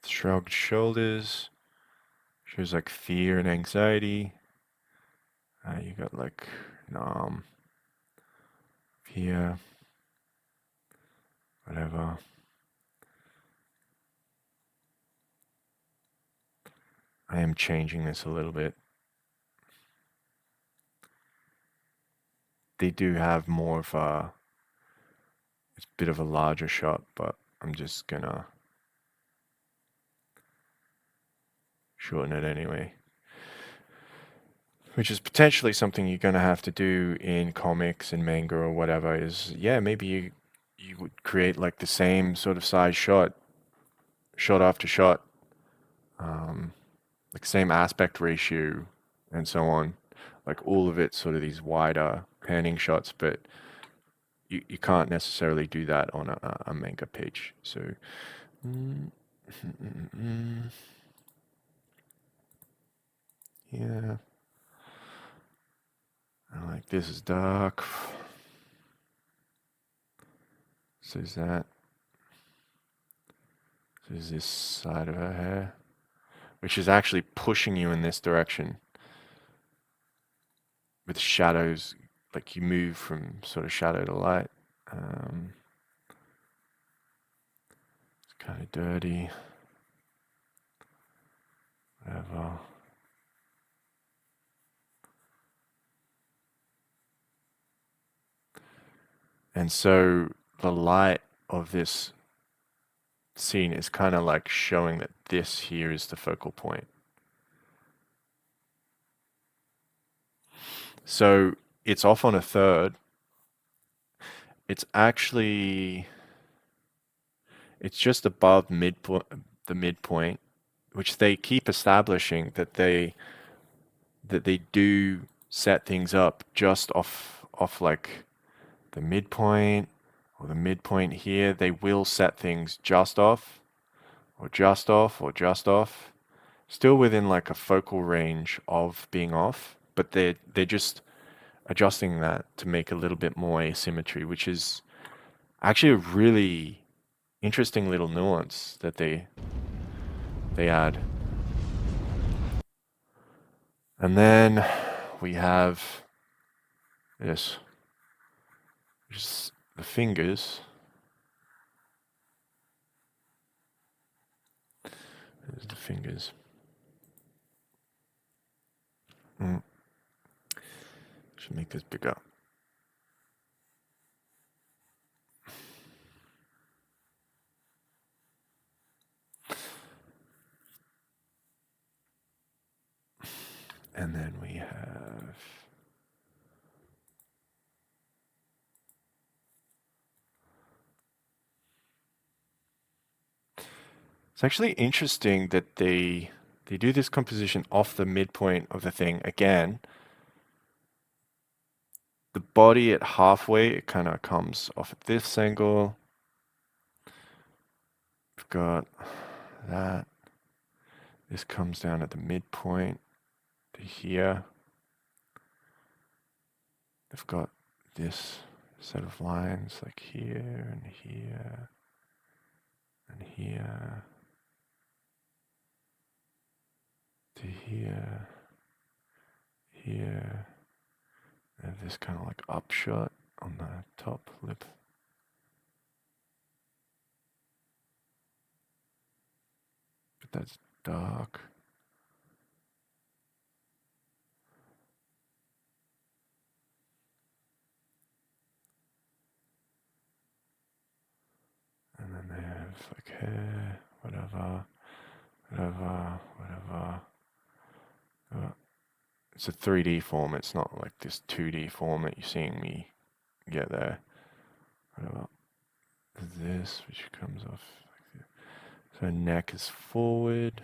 Shrugged shoulders. Shows like fear and anxiety. You got like here, whatever. I am changing this a little bit. They do have more of it's a bit of a larger shot, but I'm just gonna shorten it anyway. Which is potentially something you're gonna have to do in comics and manga or whatever. Is yeah, maybe you would create like the same sort of size shot, shot after shot, like same aspect ratio and so on. Like all of it sort of these wider panning shots, but you can't necessarily do that on a manga page. So yeah. I like this is dark. So is that. So is this side of her hair, which is actually pushing you in this direction with shadows, like you move from sort of shadow to light. It's kind of dirty. Whatever. And so the light of this scene is kind of like showing that this here is the focal point. So it's off on a third. It's actually, it's just above the midpoint, which they keep establishing that they do set things up just off like the midpoint or the midpoint here. They will set things just off or just off or just off, still within like a focal range of being off, but they're just adjusting that to make a little bit more asymmetry, which is actually a really interesting little nuance that they add. And then we have this, which is the fingers. There's the fingers. Should make this bigger. And then we have it's actually interesting that they do this composition off the midpoint of the thing again. The body at halfway, it kind of comes off at this angle. We've got that. This comes down at the midpoint to here. They've got this set of lines like here and here and here to here, here. They have this kind of like upshot on the top lip. But that's dark. And then they have like hair, whatever, whatever, whatever. It's a 3D form, it's not like this 2D form that you're seeing me get there. Whatever. This, which comes off like this. So neck is forward.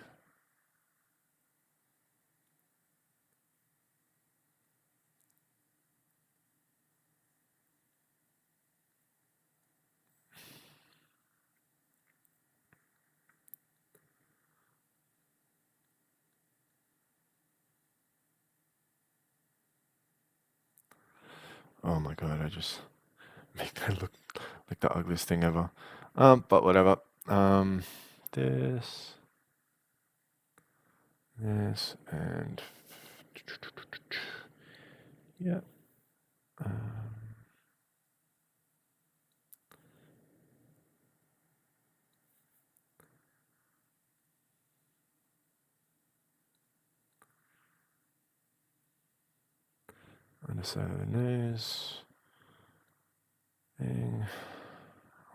Oh my god, I just make that look like the ugliest thing ever. But whatever. This, this, and yeah. On the side of the nose. Thing.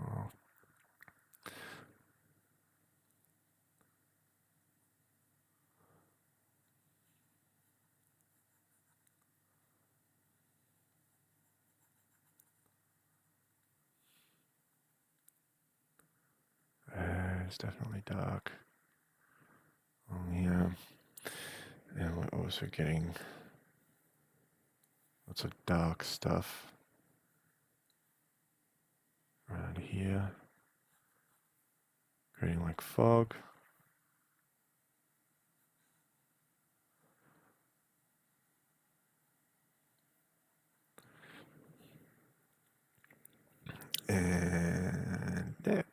Oh. It's definitely dark. Oh yeah. And we're also getting lots of dark stuff around here, creating like fog. And there.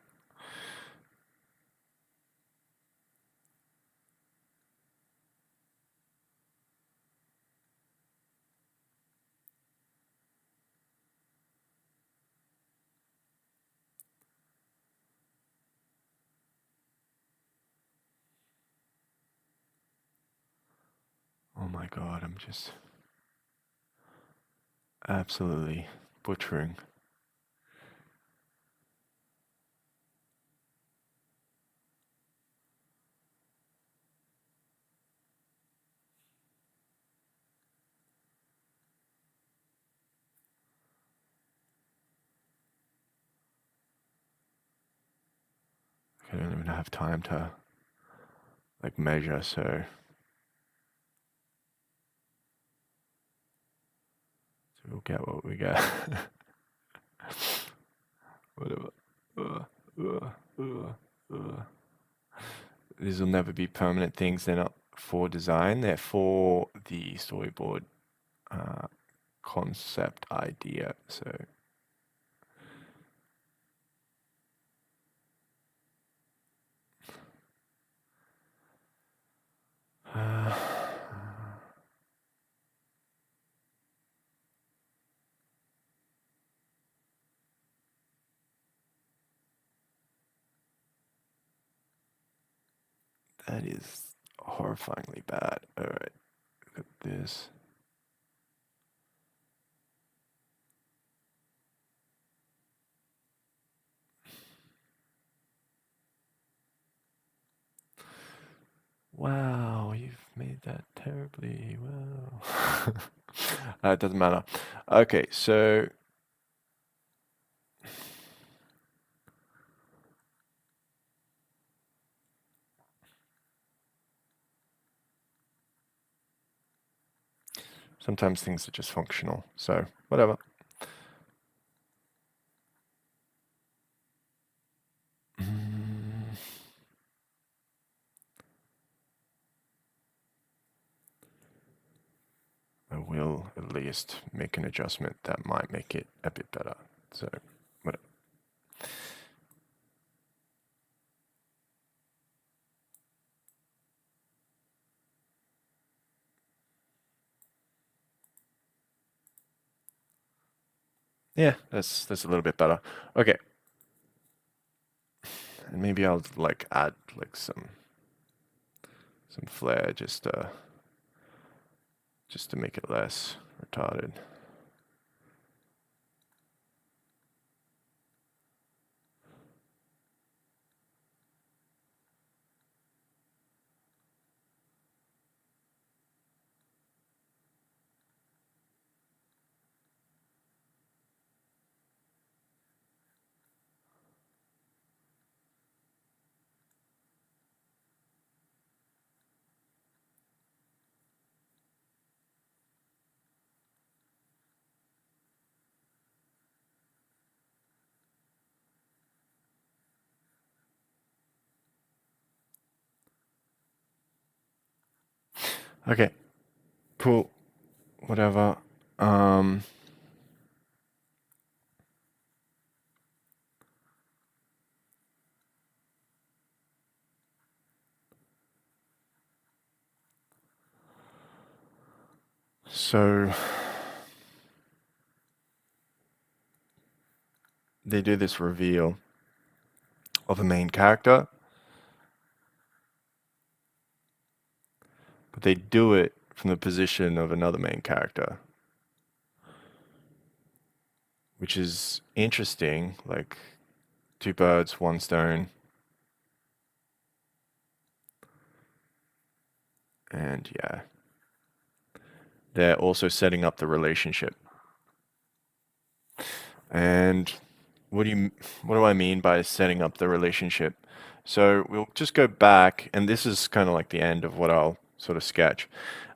Oh my god, I'm just absolutely butchering. I don't even have time to like measure, so we'll get what we get. Whatever. These will never be permanent things. They're not for design. They're for the storyboard concept idea. So that is horrifyingly bad. All right, look at this. Wow, you've made that terribly well. It doesn't matter. Okay, so sometimes things are just functional. So whatever. Mm, I will at least make an adjustment that might make it a bit better. So whatever. Yeah, that's a little bit better. Okay, and maybe I'll like add like some flair just to make it less retarded. Okay, cool. Whatever. Um, so they do this reveal of a main character, but they do it from the position of another main character, which is interesting. Like two birds, one stone. And yeah, they're also setting up the relationship. And what do you what do I mean by setting up the relationship? So we'll just go back, and this is kind of like the end of what I'll sort of sketch.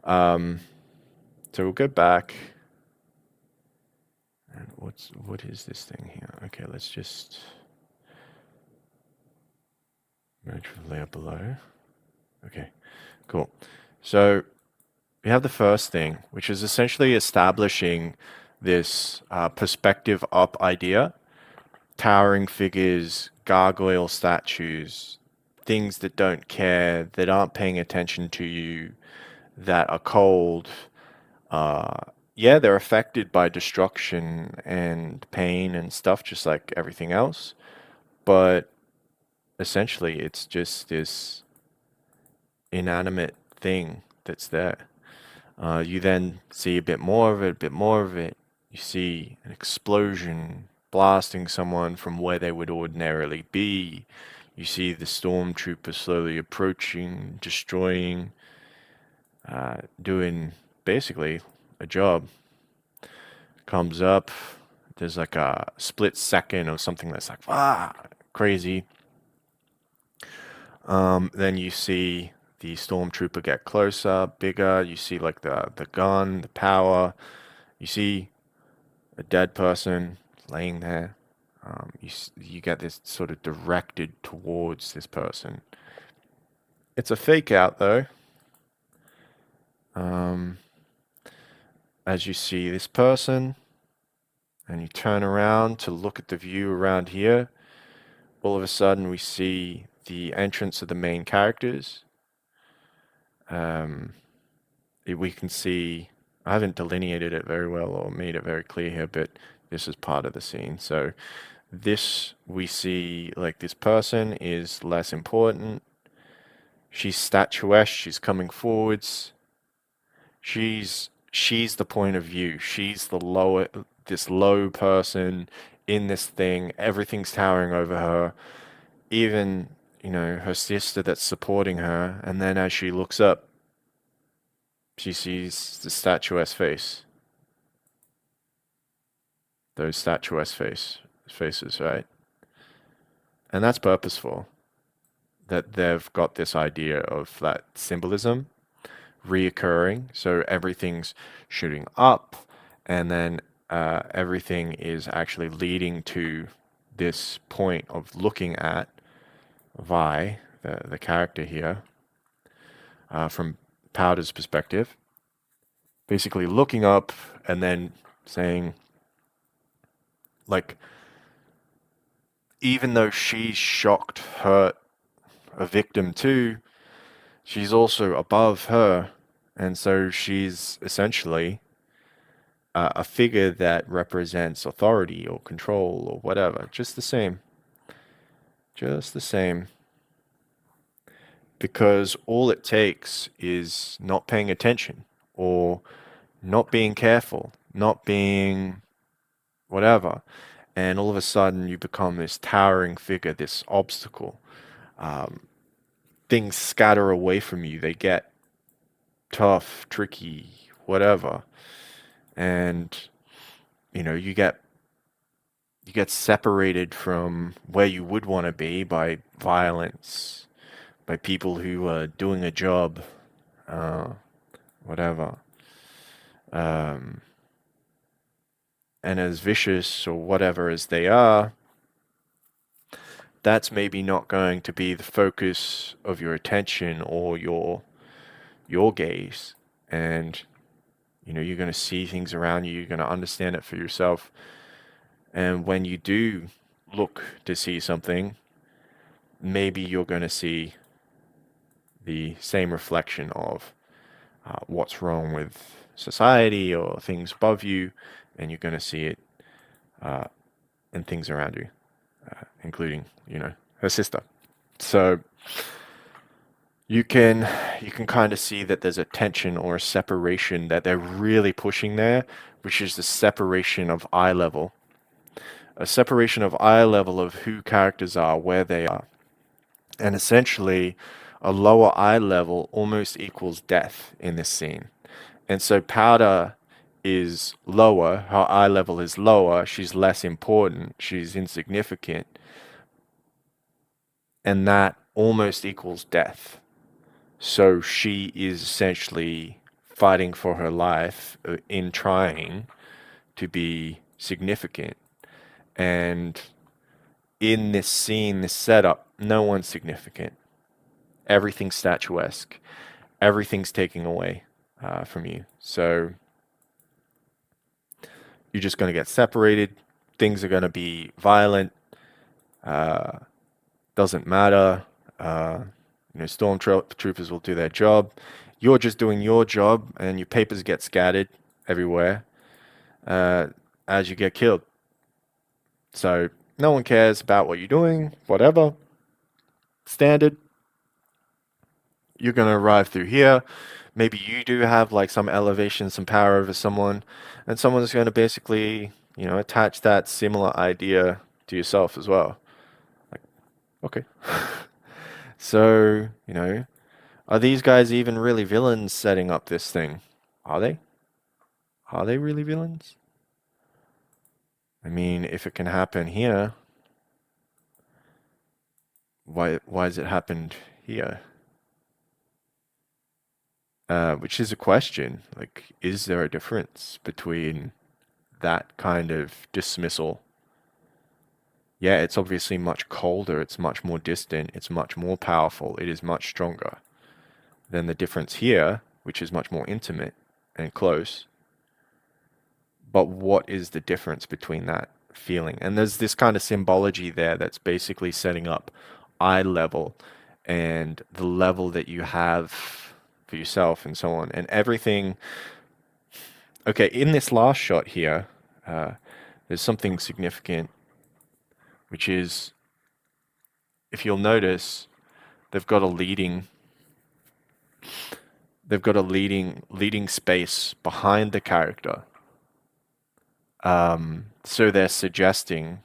Um, so we'll go back, and what is this thing here? Okay, let's just merge with layer below. Okay, cool. So we have the first thing, which is essentially establishing this perspective up idea, towering figures, gargoyle statues, things that don't care, that aren't paying attention to you, that are cold. Uh, yeah, they're affected by destruction and pain and stuff, just like everything else. But essentially, it's just this inanimate thing that's there. You then see a bit more of it, a bit more of it. You see an explosion blasting someone from where they would ordinarily be. You see the stormtrooper slowly approaching, destroying, doing basically a job. Comes up. There's like a split second of something that's like, crazy. Then you see the stormtrooper get closer, bigger. You see like the gun, the power. You see a dead person laying there. You get this sort of directed towards this person. It's a fake out though. Um, as you see this person, and you turn around to look at the view around here, all of a sudden we see the entrance of the main characters. Um, we can see, I haven't delineated it very well or made it very clear here, but this is part of the scene. So this, we see like this person is less important. She's statuesque, she's coming forwards. She's the point of view. She's the lower, this low person in this thing. Everything's towering over her. Even, her sister that's supporting her. And then as she looks up, She sees the statuesque face, those faces, right? And that's purposeful. That they've got this idea of that symbolism reoccurring. So everything's shooting up, and then everything is actually leading to this point of looking at Vi, the character here, from Powder's perspective, basically looking up and then saying, like, even though she's shocked, hurt, a victim too, she's also above her. And so she's essentially a figure that represents authority or control or whatever. Just the same. Just the same. Because all it takes is not paying attention or not being careful, not being whatever. And all of a sudden you become this towering figure, this obstacle. Um, Things scatter away from you. They get tough, tricky, whatever. And you get separated from where you would want to be by violence, by people who are doing a job, uh, whatever. Um, and as vicious or whatever as they are, that's maybe not going to be the focus of your attention or your gaze. And you're going to see things around you, you're going to understand it for yourself. And when you do look to see something, maybe you're going to see the same reflection of what's wrong with society or things above you, and you're going to see it uh, in things around you, including, her sister. So you can kind of see that there's a tension or a separation that they're really pushing there, which is the separation of eye level. A separation of eye level of who characters are, where they are. And essentially, a lower eye level almost equals death in this scene. And so Powder is lower, her eye level is lower, she's less important, she's insignificant, and that almost equals death. So she is essentially fighting for her life in trying to be significant. And in this scene, this setup, no one's significant. Everything's statuesque. Everything's taking away from you. So you're just going to get separated. Things are going to be violent. Uh, doesn't matter. Stormtroopers will do their job. You're just doing your job, and your papers get scattered everywhere as you get killed. So no one cares about what you're doing, whatever. Standard. You're going to arrive through here. Maybe you do have like some elevation, some power over someone, and someone's going to basically, attach that similar idea to yourself as well. Like, okay. So, are these guys even really villains setting up this thing? Are they? Are they really villains? I mean, if it can happen here, why has it happened here? Which is a question. Like, is there a difference between that kind of dismissal? Yeah, it's obviously much colder, it's much more distant, it's much more powerful, it is much stronger than the difference here, which is much more intimate and close. But what is the difference between that feeling? And there's this kind of symbology there that's basically setting up eye level and the level that you have for yourself and so on. And everything. Okay, in this last shot here, there's something significant, which is, if you'll notice, they've got a leading space behind the character. So they're suggesting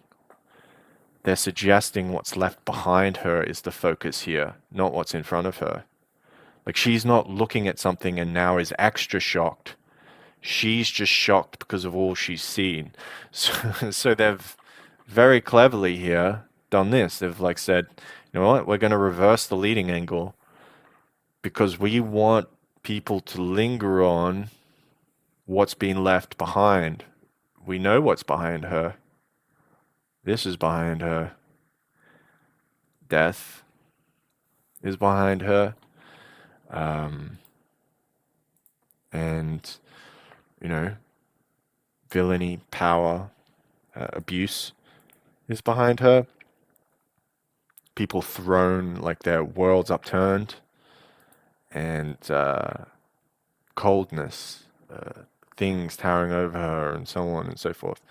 what's left behind her is the focus here, not what's in front of her. Like she's not looking at something and now is extra shocked. She's just shocked because of all she's seen. So they've very cleverly here done this. They've like said, you know what, we're going to reverse the leading angle because we want people to linger on what's been left behind. We know what's behind her. This is behind her. Death is behind her. Um, and, you know, villainy, power, abuse is behind her. People thrown, like their worlds upturned, and coldness, things towering over her, and so on and so forth,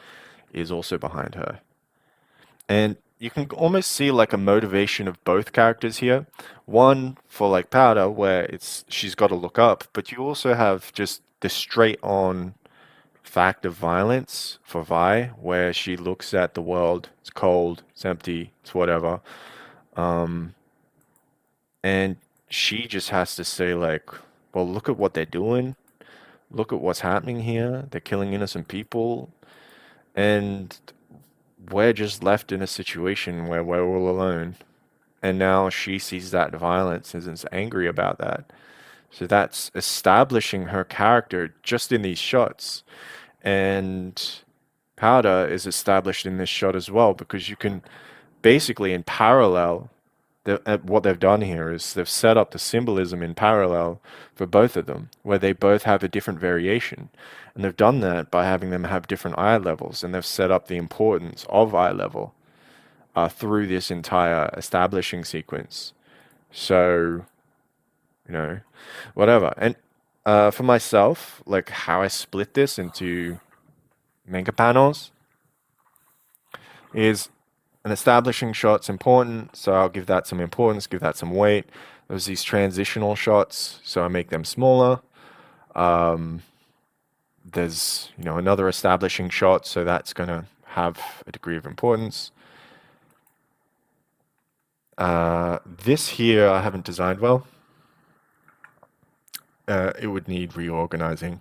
is also behind her. And you can almost see like a motivation of both characters here. One for like Powder, where it's she's got to look up, but you also have just the straight on fact of violence for Vi, where she looks at the world, it's cold, it's empty, it's whatever. Um, and she just has to say like, well, look at what they're doing. Look at what's happening here. They're killing innocent people. And we're just left in a situation where we're all alone. And now she sees that violence and is angry about that. So that's establishing her character just in these shots. And Powder is established in this shot as well because you can basically in parallel what they've done here is they've set up the symbolism in parallel for both of them, where they both have a different variation. And they've done that by having them have different eye levels, and they've set up the importance of eye level through this entire establishing sequence. So, you know, whatever. And for myself, like how I split this into manga panels is an establishing shot's important, so I'll give that some importance, give that some weight. There's these transitional shots, so I make them smaller. Um, there's, you know, another establishing shot, so that's going to have a degree of importance. This here I haven't designed well. It would need reorganizing.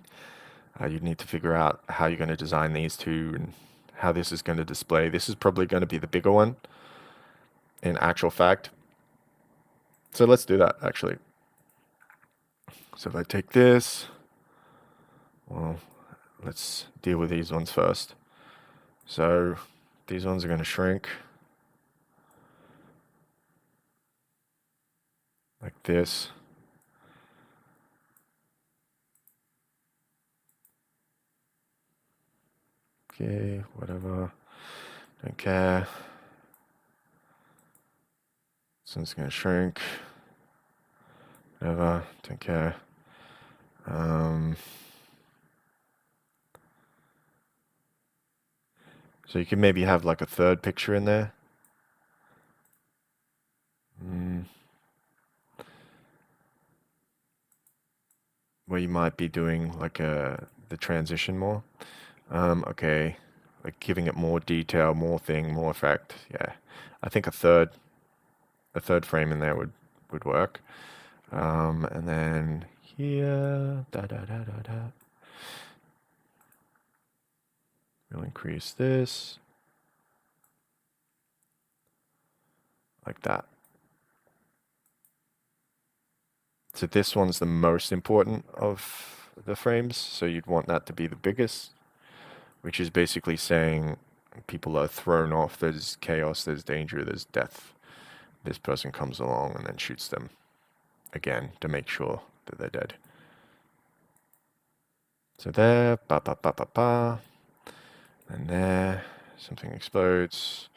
You'd need to figure out how you're going to design these two and how this is going to display. This is probably going to be the bigger one in actual fact. So let's do that actually. So if I take this, well, let's deal with these ones first. So these ones are going to shrink like this. Okay, whatever. Don't care. This one's going to shrink. Whatever. Don't care. So you can maybe have like a third picture in there. Where you might be doing like the transition more. Okay, like giving it more detail, more thing, more effect. Yeah, I think a third frame in there would work. And then here, da da da da da. We'll increase this like that. So this one's the most important of the frames, so you'd want that to be the biggest, which is basically saying people are thrown off, there's chaos, there's danger, there's death. This person comes along and then shoots them again to make sure that they're dead. So there, ba ba ba ba ba, and there, something explodes,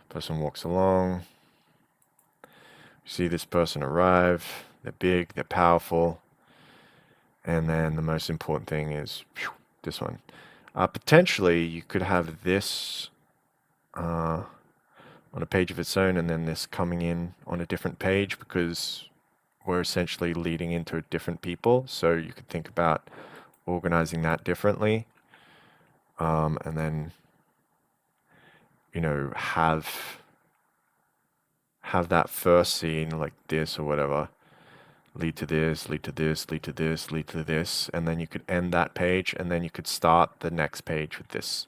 person walks along, you see this person arrive, they're big, they're powerful, and then the most important thing is this one. Potentially, you could have this on a page of its own, and then this coming in on a different page because we're essentially leading into different people. So you could think about organizing that differently, and then have that first scene like this or whatever, lead to this, lead to this, lead to this, lead to this, and then you could end that page, and then you could start the next page with this,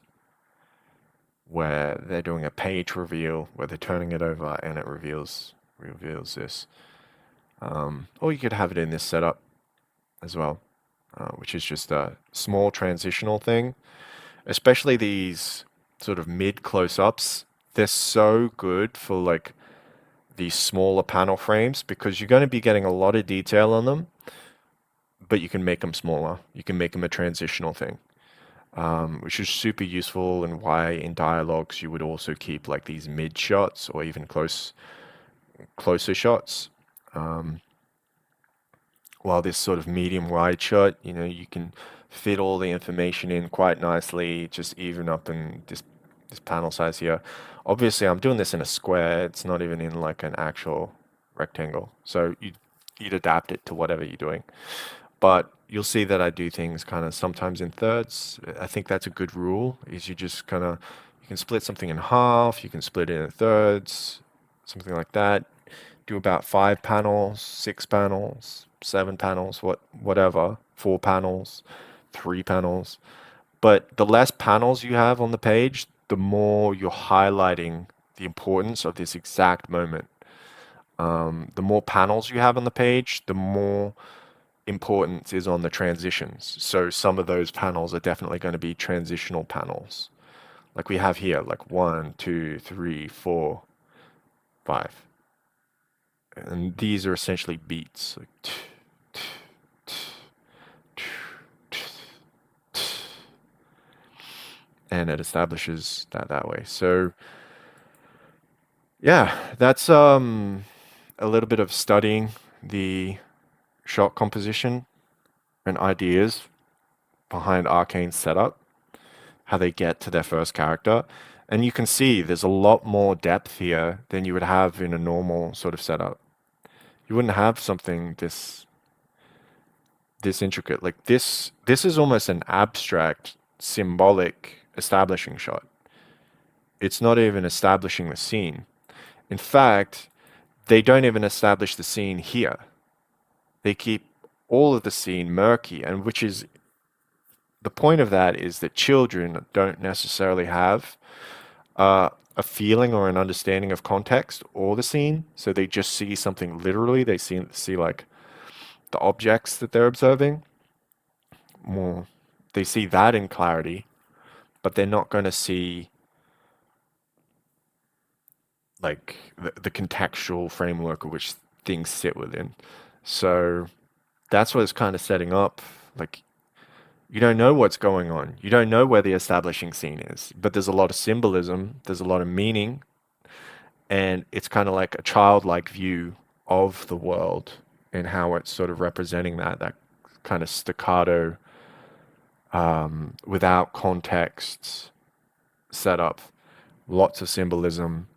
where they're doing a page reveal, where they're turning it over and it reveals this. Or you could have it in this setup as well, which is just a small transitional thing. Especially these sort of mid close-ups, they're so good for like these smaller panel frames because you're going to be getting a lot of detail on them, but you can make them smaller. You can make them a transitional thing, which is super useful, and why in dialogues you would also keep like these mid shots or even closer shots. While this sort of medium wide shot, you can fit all the information in quite nicely, just even up in this panel size here. Obviously, I'm doing this in a square. It's not even in like an actual rectangle. So you'd adapt it to whatever you're doing. But you'll see that I do things kind of sometimes in thirds. I think that's a good rule, is you just kind of, you can split something in half, you can split it in thirds, something like that. Do about 5 panels, 6 panels, 7 panels, whatever, 4 panels, 3 panels. But the less panels you have on the page, the more you're highlighting the importance of this exact moment. The more panels you have on the page, the more importance is on the transitions. So some of those panels are definitely going to be transitional panels. Like we have here, like 1, 2, 3, 4, 5. And these are essentially beats. Like, and it establishes that way. So yeah, that's a little bit of studying the shot composition and ideas behind Arcane's setup, how they get to their first character. And you can see there's a lot more depth here than you would have in a normal sort of setup. You wouldn't have something this intricate. Like this is almost an abstract, symbolic establishing shot. It's not even establishing the scene. In fact, they don't even establish the scene here. They keep all of the scene murky, and which is the point of that is that children don't necessarily have a feeling or an understanding of context or the scene, so they just see something literally. They see like the objects that they're observing. More, they see that in clarity, but they're not going to see like the contextual framework of which things sit within. So that's what it's kind of setting up. Like, you don't know what's going on. You don't know where the establishing scene is, but there's a lot of symbolism, there's a lot of meaning, and it's kind of like a childlike view of the world and how it's sort of representing that kind of staccato, without context setup. Lots of symbolism,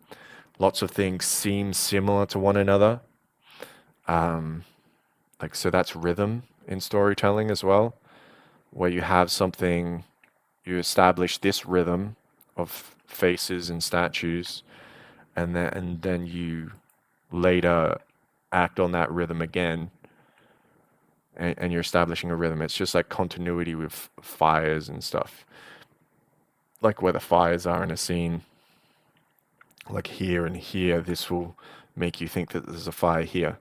lots of things seem similar to one another. Like, so that's rhythm in storytelling as well, where you have something, you establish this rhythm of faces and statues, and then you later act on that rhythm again, and you're establishing a rhythm. It's just like continuity with fires and stuff, like where the fires are in a scene, like here and here. This will make you think that there's a fire here.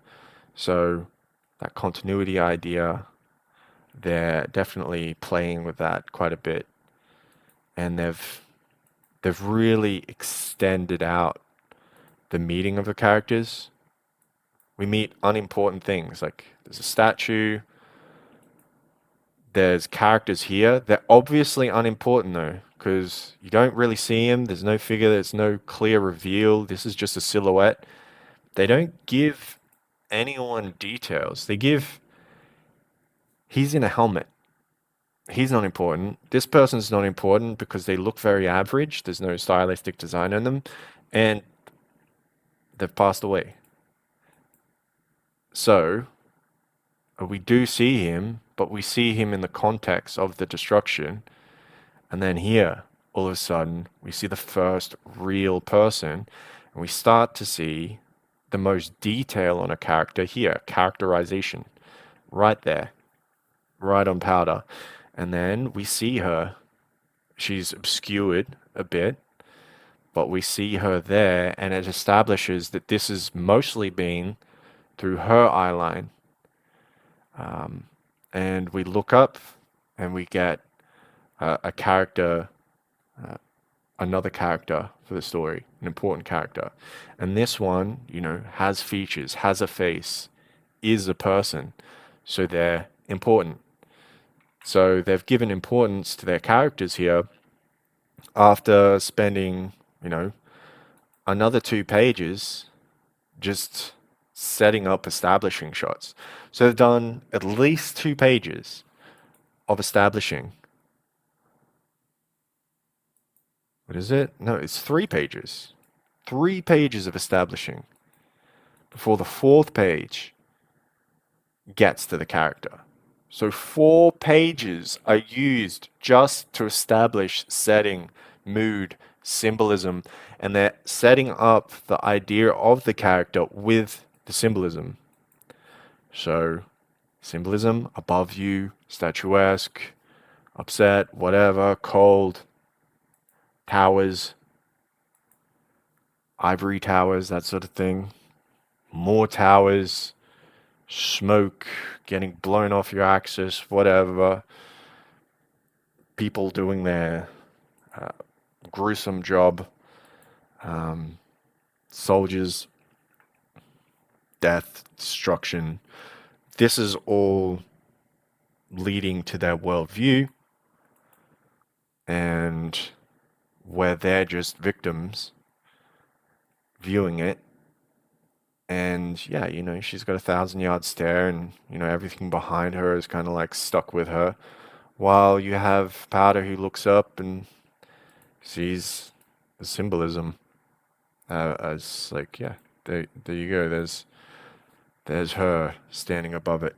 So that continuity idea, they're definitely playing with that quite a bit, and they've really extended out the meeting of the characters. We meet unimportant things, like there's a statue, there's characters here. They're obviously unimportant though, because you don't really see them. There's no figure, there's no clear reveal. This is just a silhouette. They don't give anyone details. They give, he's in a helmet. He's not important. This person's not important because they look very average. There's no stylistic design on them, and they've passed away. So we do see him, but we see him in the context of the destruction. And then here, all of a sudden, we see the first real person, and we start to see the most detail on a character here, characterization, right there, right on powder. And then we see her. She's obscured a bit, but we see her there, and it establishes that this has mostly been through her eye line. Um, and we look up and we get a character, uh, another character for the story, an important character. And this one, has features, has a face, is a person. So they're important. So they've given importance to their characters here after spending, another 2 pages just setting up establishing shots. So they've done at least 2 pages of establishing. What is it? No, it's 3 pages. 3 pages of establishing before the fourth page gets to the character. So 4 pages are used just to establish setting, mood, symbolism, and they're setting up the idea of the character with the symbolism. So, symbolism, above you, statuesque, upset, whatever, cold, towers, ivory towers, that sort of thing. More towers, smoke getting blown off your axis, whatever. People doing their uh, gruesome job. Soldiers, death, destruction. This is all leading to their worldview, and where they're just victims viewing it. And yeah, she's got a 1,000-yard stare, and everything behind her is kind of like stuck with her. While you have Powder who looks up and sees the symbolism as like, yeah, there you go. There's her standing above it.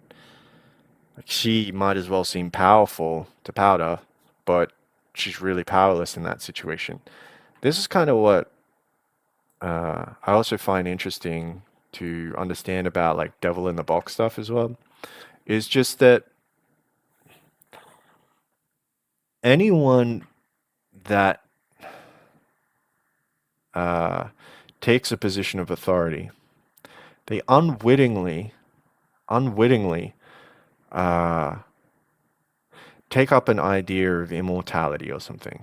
Like she might as well seem powerful to Powder, but she's really powerless in that situation. This is kind of what I also find interesting to understand about like devil in the box stuff as well. Is just that anyone that uh, takes a position of authority, they unwittingly uh, take up an idea of immortality or something.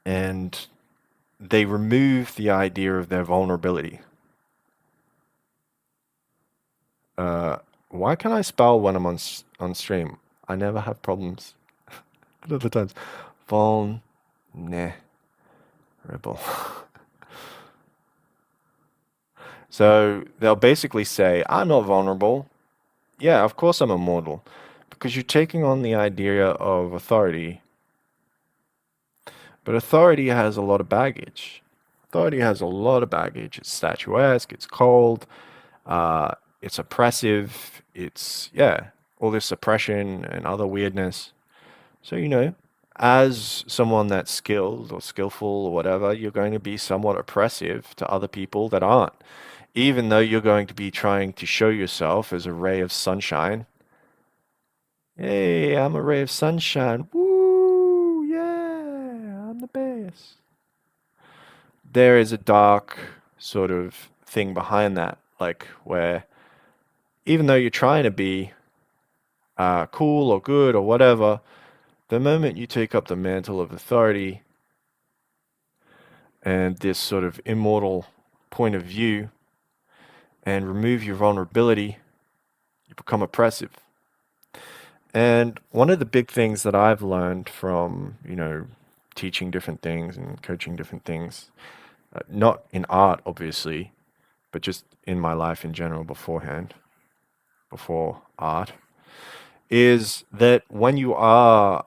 And they remove the idea of their vulnerability. Why can I spell when I'm on stream? I never have problems. Other times. Vulnerable. So they'll basically say, I'm not vulnerable. Yeah, of course I'm immortal. Because you're taking on the idea of authority. But authority has a lot of baggage. Authority has a lot of baggage. It's statuesque, it's cold, it's oppressive, it's, yeah, all this oppression and other weirdness. So, as someone that's skilled or skillful or whatever, you're going to be somewhat oppressive to other people that aren't. Even though you're going to be trying to show yourself as a ray of sunshine. Hey, I'm a ray of sunshine. Woo, yeah, I'm the best. There is a dark sort of thing behind that, like where even though you're trying to be cool or good or whatever, the moment you take up the mantle of authority and this sort of immortal point of view and remove your vulnerability, you become oppressive. And one of the big things that I've learned from, teaching different things and coaching different things, not in art, obviously, but just in my life in general beforehand, before art, is that when you are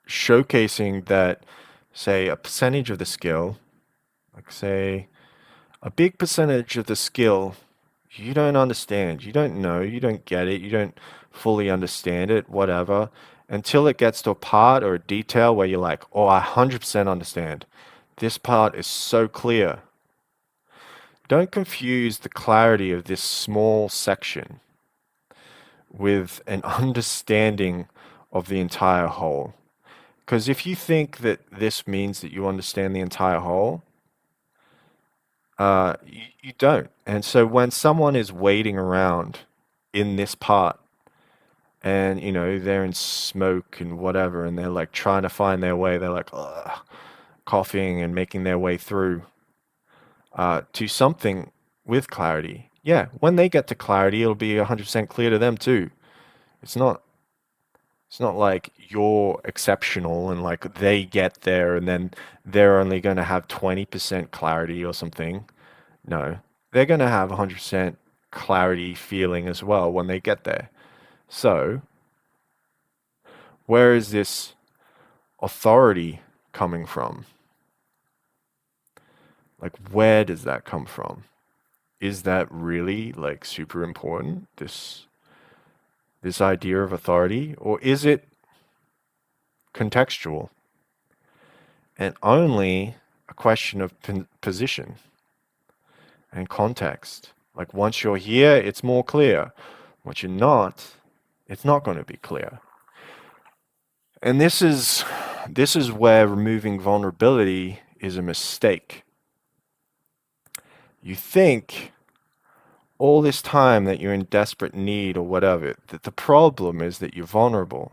showcasing that, say, a percentage of the skill, like say, a big percentage of the skill, you don't understand, you don't know, you don't get it, you don't fully understand it, whatever, until it gets to a part or a detail where you're like, oh, I 100% understand. This part is so clear. Don't confuse the clarity of this small section with an understanding of the entire whole. Because if you think that this means that you understand the entire whole, you don't. And so when someone is waiting around in this part and, they're in smoke and whatever, and they're like trying to find their way, they're like, ugh, coughing and making their way through to something with clarity. Yeah, when they get to clarity, it'll be 100% clear to them too. It's not It's not like you're exceptional and like they get there and then they're only going to have 20% clarity or something. No, they're going to have 100% clarity feeling as well when they get there. So, where is this authority coming from? Like, where does that come from? Is that really like super important? This idea of authority, or is it contextual and only a question of position and context? Like once you're here, it's more clear. Once you're not, it's not going to be clear. And this is where removing vulnerability is a mistake. You think all this time that you're in desperate need or whatever, that the problem is that you're vulnerable.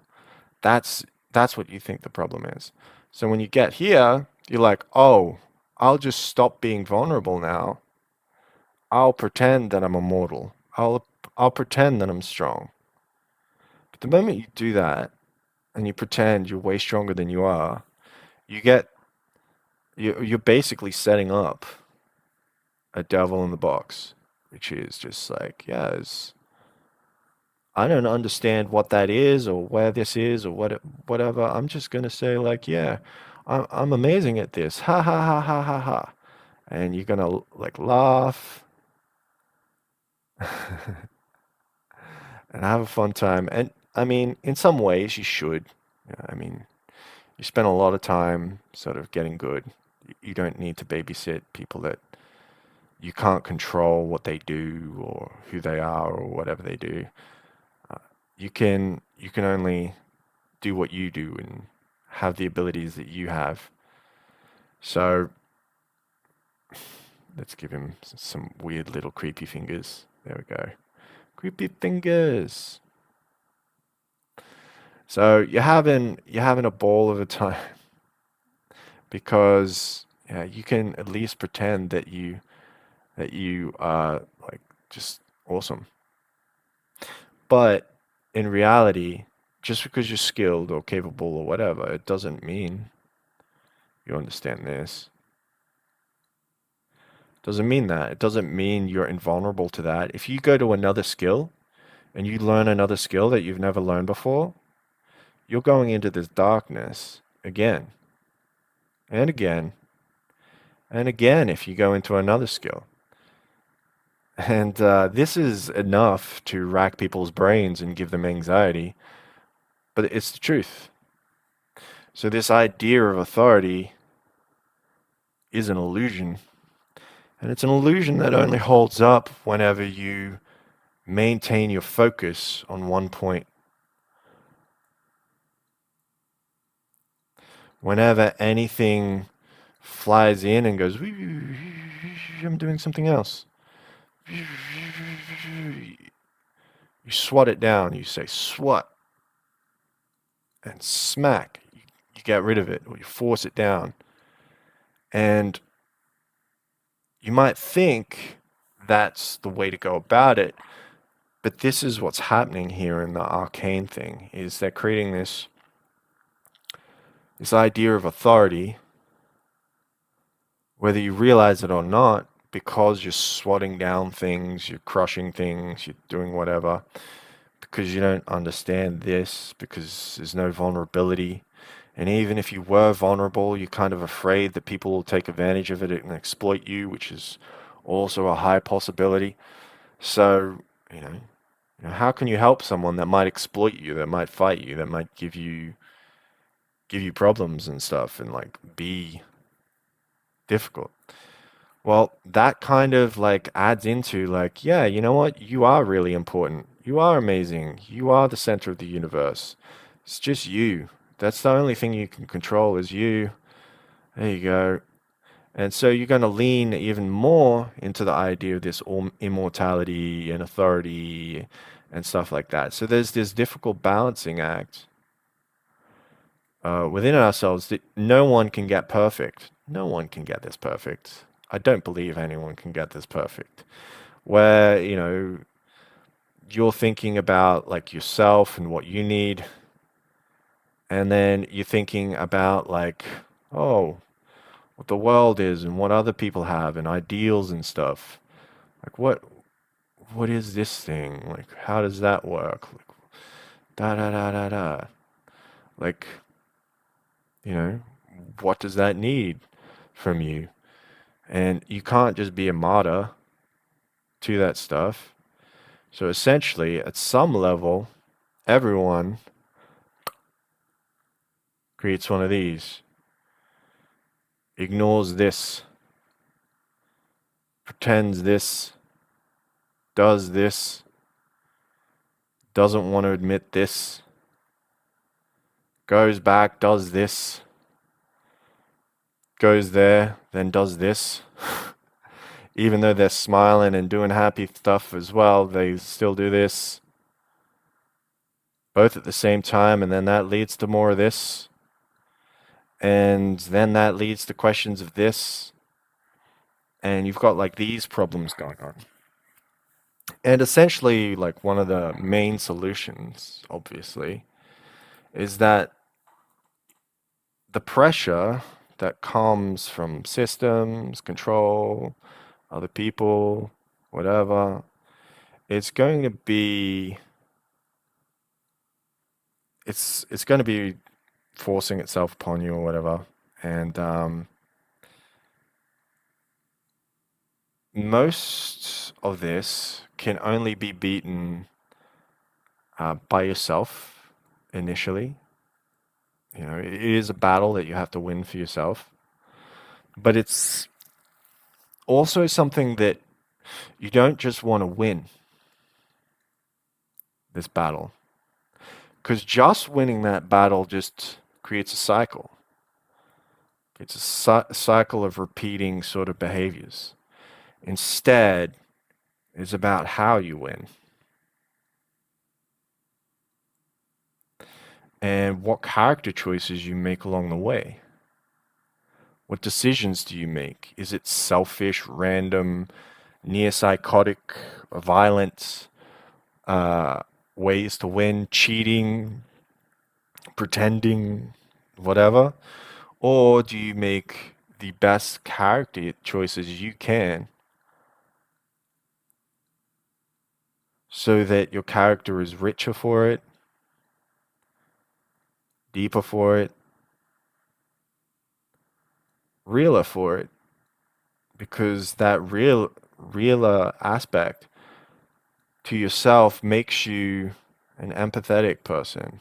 That's what you think the problem is. So when you get here, you're like, oh, I'll just stop being vulnerable now. I'll pretend that I'm immortal. I'll pretend that I'm strong. But the moment you do that and you pretend you're way stronger than you are, you're basically setting up a devil in the box, which is just like, I don't understand what that is or where this is or whatever. I'm just gonna say like, yeah, I'm amazing at this. Ha ha ha ha ha ha. And you're gonna like laugh and have a fun time. And I mean, in some ways you should. I mean, you spend a lot of time sort of getting good. You don't need to babysit people that you can't control what they do or who they are or whatever they do. You can only do what you do and have the abilities that you have. So let's give him some weird little creepy fingers. There we go. Creepy fingers. So you're having a ball of a time because you can at least pretend that you are like just awesome. But in reality, just because you're skilled or capable or whatever, it doesn't mean you understand this. Doesn't mean that. It doesn't mean you're invulnerable to that. If you go to another skill and you learn another skill that you've never learned before, you're going into this darkness again and again and again if you go into another skill. And this is enough to rack people's brains and give them anxiety, but it's the truth. So, this idea of authority is an illusion. And it's an illusion that only holds up whenever you maintain your focus on one point. Whenever anything flies in and goes, I'm doing something else. You swat it down. You say swat and smack. You get rid of it or you force it down. And you might think that's the way to go about it, but this is what's happening here in the arcane thing, is they're creating this idea of authority, whether you realize it or not, because you're swatting down things, you're crushing things, you're doing whatever, because you don't understand this, because there's no vulnerability. And even if you were vulnerable, you're kind of afraid that people will take advantage of it and exploit you, which is also a high possibility. So, How can you help someone that might exploit you, that might fight you, that might give you problems and stuff and like be difficult? Well, that kind of like adds into like, yeah, you know what? You are really important. You are amazing. You are the center of the universe. It's just you. That's the only thing you can control is you. There you go. And so you're going to lean even more into the idea of this immortality and authority and stuff like that. So there's this difficult balancing act within ourselves that no one can get perfect. No one can get this perfect. I don't believe anyone can get this perfect. Where, you're thinking about like yourself and what you need, and then you're thinking about like, oh, what the world is and what other people have and ideals and stuff. Like what is this thing? Like how does that work? Like, da da da da da. Like, you know, what does that need from you? And you can't just be a martyr to that stuff. So essentially, at some level, everyone creates one of these, ignores this, pretends this, does this, doesn't want to admit this, goes back, does this, goes there, then does this. Even though they're smiling and doing happy stuff as well, they still do this, both at the same time, and then that leads to more of this. And then that leads to questions of this. And you've got like these problems going on. And essentially, like one of the main solutions, obviously, is that the pressure that comes from systems, control, other people, whatever, it's going to be it's going to be forcing itself upon you or whatever. And most of this can only be beaten by yourself initially. It is a battle that you have to win for yourself, but it's also something that you don't just want to win this battle, because just winning that battle just creates a cycle. It's a cycle of repeating sort of behaviors. Instead, it's about how you win and what character choices you make along the way. What decisions do you make? Is it selfish, random, near psychotic, violent ways to win, cheating, pretending, whatever? Or do you make the best character choices you can so that your character is richer for it, deeper for it, realer for it? Because that realer aspect to yourself makes you an empathetic person,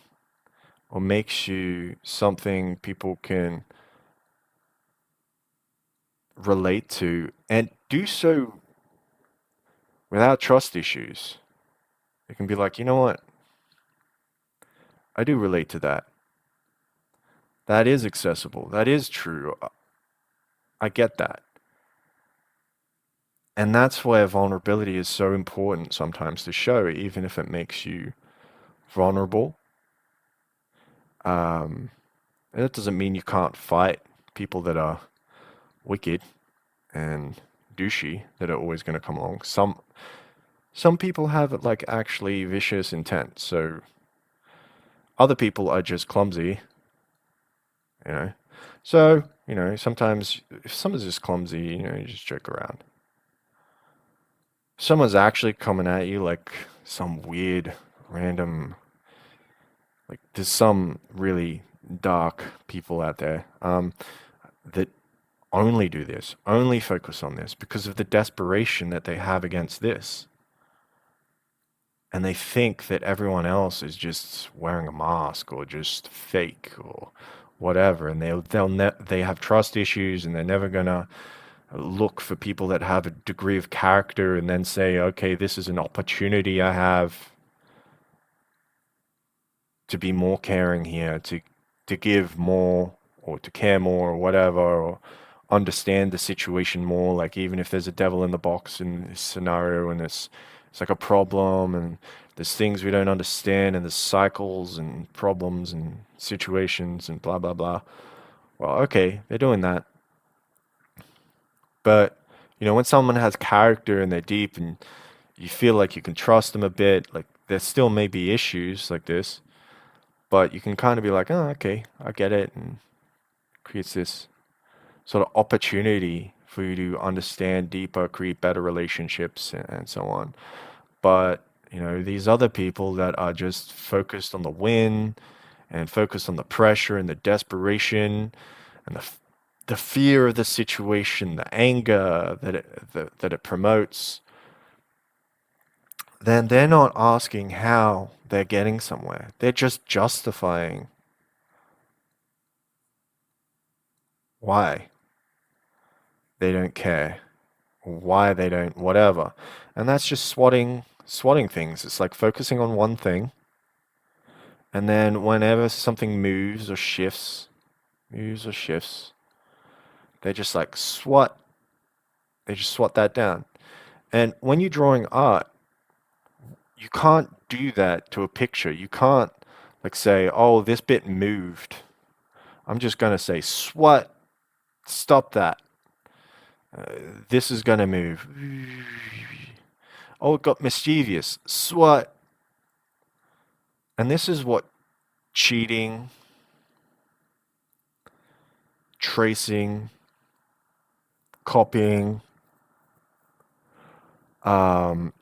or makes you something people can relate to and do so without trust issues. It can be like, you know what? I do relate to that. That is accessible. That is true. I get that. And that's where vulnerability is so important sometimes to show, even if it makes you vulnerable. And that doesn't mean you can't fight people that are wicked and douchey that are always going to come along. Some people have like actually vicious intent, so other people are just clumsy, you know. So, sometimes if someone's just clumsy, you just joke around. If someone's actually coming at you like some weird, random, like there's some really dark people out there that only do this, only focus on this because of the desperation that they have against this. and they think that everyone else is just wearing a mask or just fake or whatever, and they have trust issues, and they're never gonna look for people that have a degree of character and then say, okay, this is an opportunity I have to be more caring here, to give more or to care more or whatever, or understand the situation more. Like even if there's a devil in the box in this scenario and it's like a problem and there's things we don't understand and there's cycles and problems and situations and blah blah blah. Well, okay, they're doing that. But when someone has character and they're deep and you feel like you can trust them a bit, like there still may be issues like this, but you can kind of be like, oh, okay, I get it, and creates this sort of opportunity for you to understand deeper, create better relationships, and so on. But these other people that are just focused on the win and focused on the pressure and the desperation and the fear of the situation, the anger that it promotes, then they're not asking how they're getting somewhere. They're just justifying why they don't care, why they don't whatever. And that's just swatting things. It's like focusing on one thing, and then whenever something moves or shifts, they just like they just swat that down. And when you're drawing art, you can't do that to a picture. You can't like say, oh, this bit moved. I'm just gonna say, swat, stop that. This is gonna move. Oh, it got mischievous. Swat. And this is what cheating, tracing, copying,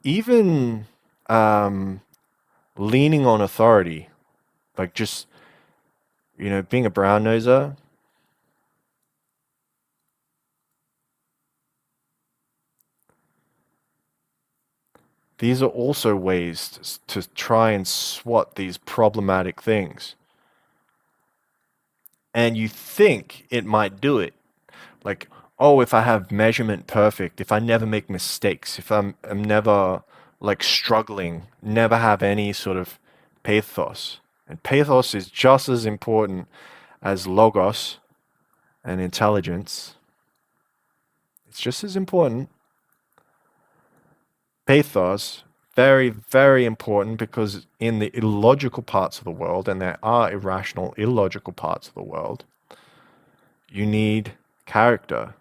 even leaning on authority, like just, being a brown noser. These are also ways to try and swat these problematic things. And you think it might do it. Like, oh, if I have measurement perfect, if I never make mistakes, if I'm never like struggling, never have any sort of pathos. And pathos is just as important as logos and intelligence. It's just as important. Pathos, very, very important, because in the illogical parts of the world, and there are irrational, illogical parts of the world, you need character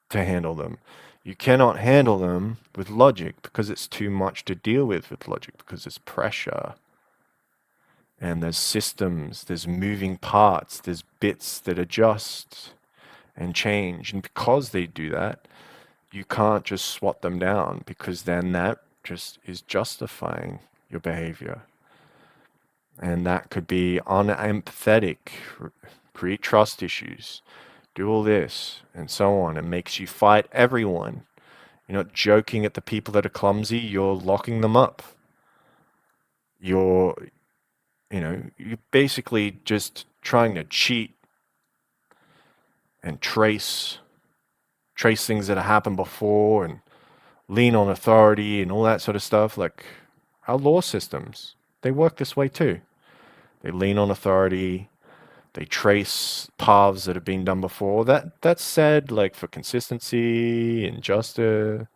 to handle them. You cannot handle them with logic because it's too much to deal with logic, because it's pressure. And there's systems, there's moving parts, there's bits that adjust and change. And because they do that, you can't just swat them down, because then that just is justifying your behavior. And that could be unempathetic, create trust issues, do all this, and so on. It makes you fight everyone. You're not joking at the people that are clumsy, you're locking them up. You're, you're basically just trying to cheat and trace things that have happened before and lean on authority and all that sort of stuff. Like our law systems, they work this way too. They lean on authority. They trace paths that have been done before. That's said like for consistency and justice.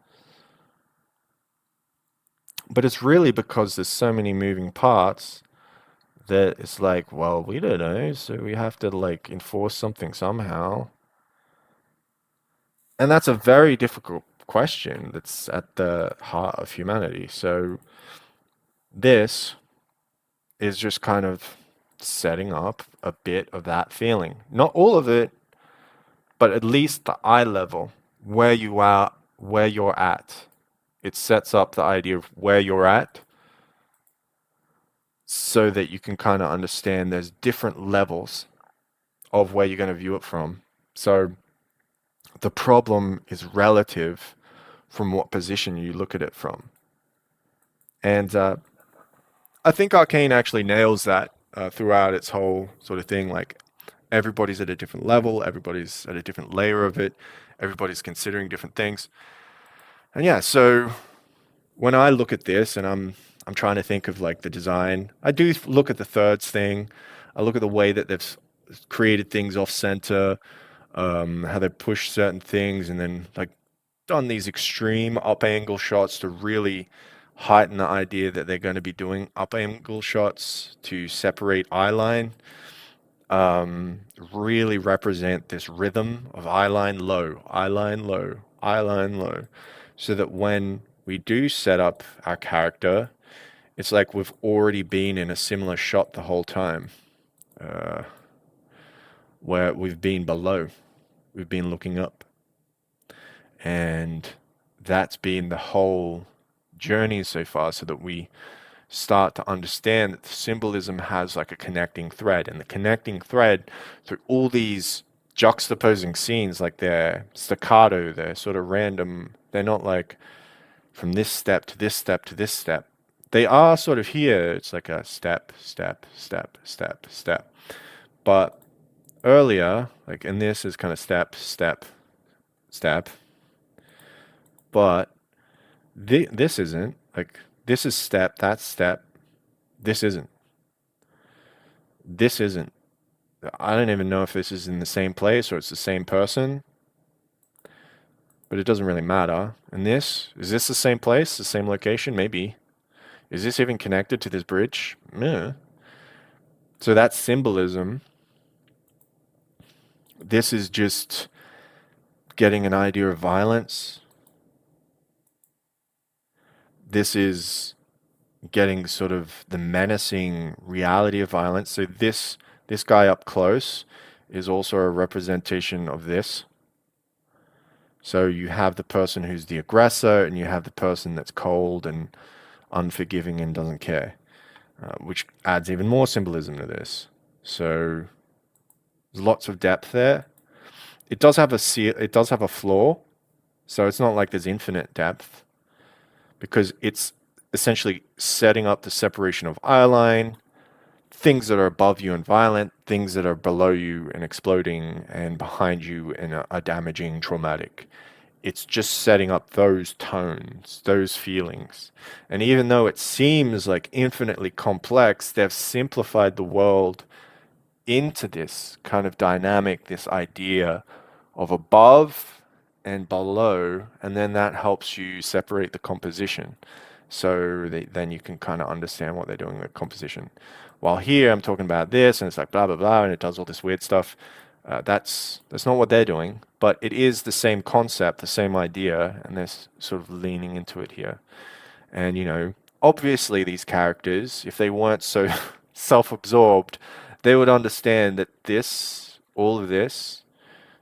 But it's really because there's so many moving parts that it's like, well, we don't know, so we have to like enforce something somehow. And that's a very difficult question that's at the heart of humanity. So this is just kind of setting up a bit of that feeling. Not all of it, but at least the eye level, where you are, where you're at. It sets up the idea of where you're at so that you can kind of understand there's different levels of where you're going to view it from. So the problem is relative from what position you look at it from. And I think Arcane actually nails that throughout its whole sort of thing. Like everybody's at a different level, everybody's at a different layer of it, everybody's considering different things. And yeah, so when I look at this and I'm trying to think of like the design, I do look at the thirds thing. I look at the way that they've created things off center, how they push certain things, and then like done these extreme up angle shots to really heighten the idea that they're going to be doing up angle shots to separate eye line, really represent this rhythm of eye line low, eye line low, eye line low, so that when we do set up our character, it's like we've already been in a similar shot the whole time, uh, where we've been below, we've been looking up. And that's been the whole journey so far, so that we start to understand that the symbolism has like a connecting thread, and the connecting thread through all these juxtaposing scenes, like they're staccato, they're sort of random, they're not like from this step to this step to this step. They are sort of here, it's like a step, step, step, step, step. But earlier, like in this is kind of step, step, step, but this isn't. Like this is step, that's step. This isn't. This isn't. I don't even know if this is in the same place or it's the same person, but it doesn't really matter. And this, is this the same place, the same location? Maybe. Is this even connected to this bridge? Yeah. So that's symbolism. This is just getting an idea of violence. This is getting sort of the menacing reality of violence. So this guy up close is also a representation of this. So you have the person who's the aggressor, and you have the person that's cold and unforgiving and doesn't care, which adds even more symbolism to this. So there's lots of depth there. It does have it does have a flaw, so it's not like there's infinite depth, because it's essentially setting up the separation of eye line, things that are above you and violent, things that are below you and exploding, and behind you and are damaging, traumatic. It's just setting up those tones, those feelings. And even though it seems like infinitely complex, they've simplified the world into this kind of dynamic, this idea of above and below, and then that helps you separate the composition. So then you can kind of understand what they're doing with composition. While here I'm talking about this, and it's like blah blah blah, and it does all this weird stuff. That's not what they're doing, but it is the same concept, the same idea, and they're sort of leaning into it here. And obviously these characters, if they weren't so self-absorbed, they would understand that all of this,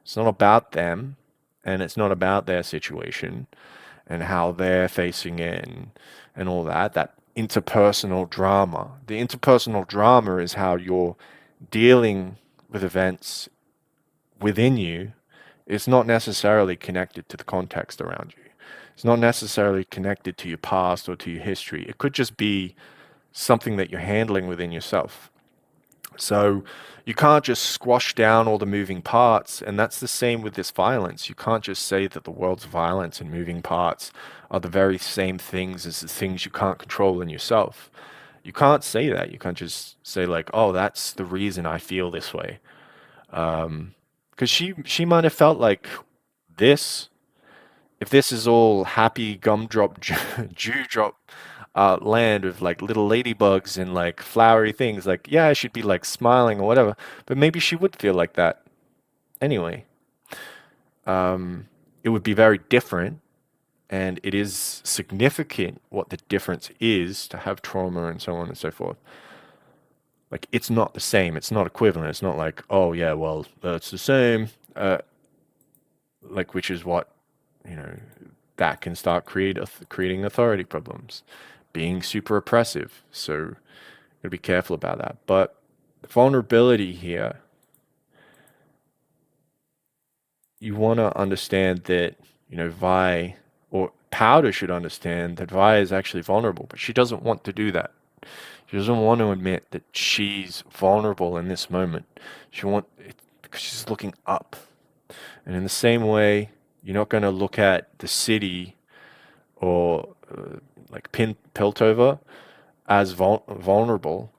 it's not about them, and it's not about their situation and how they're facing it, and all that interpersonal drama. The interpersonal drama is how you're dealing with events within you. It's not necessarily connected to the context around you. It's not necessarily connected to your past or to your history. It could just be something that you're handling within yourself. So you can't just squash down all the moving parts, and that's the same with this violence. You can't just say that the world's violence and moving parts are the very same things as the things you can't control in yourself. You can't say that. You can't just say like, "Oh, that's the reason I feel this way," because she might have felt like this. If this is all happy gumdrop dewdrop land with like little ladybugs and like flowery things, like yeah, I should be like smiling or whatever. But maybe she would feel like that anyway. It would be very different, and it is significant what the difference is to have trauma and so on and so forth. Like it's not the same. It's not equivalent. It's not like, oh yeah, well it's the same. Like which is what that can start creating authority problems, being super oppressive. So you gotta be careful about that. But vulnerability here, you want to understand that Vi, or Powder should understand that Vi is actually vulnerable, but she doesn't want to do that. She doesn't want to admit that she's vulnerable in this moment. She want it because she's looking up. And in the same way, you're not going to look at the city or like Piltover as vulnerable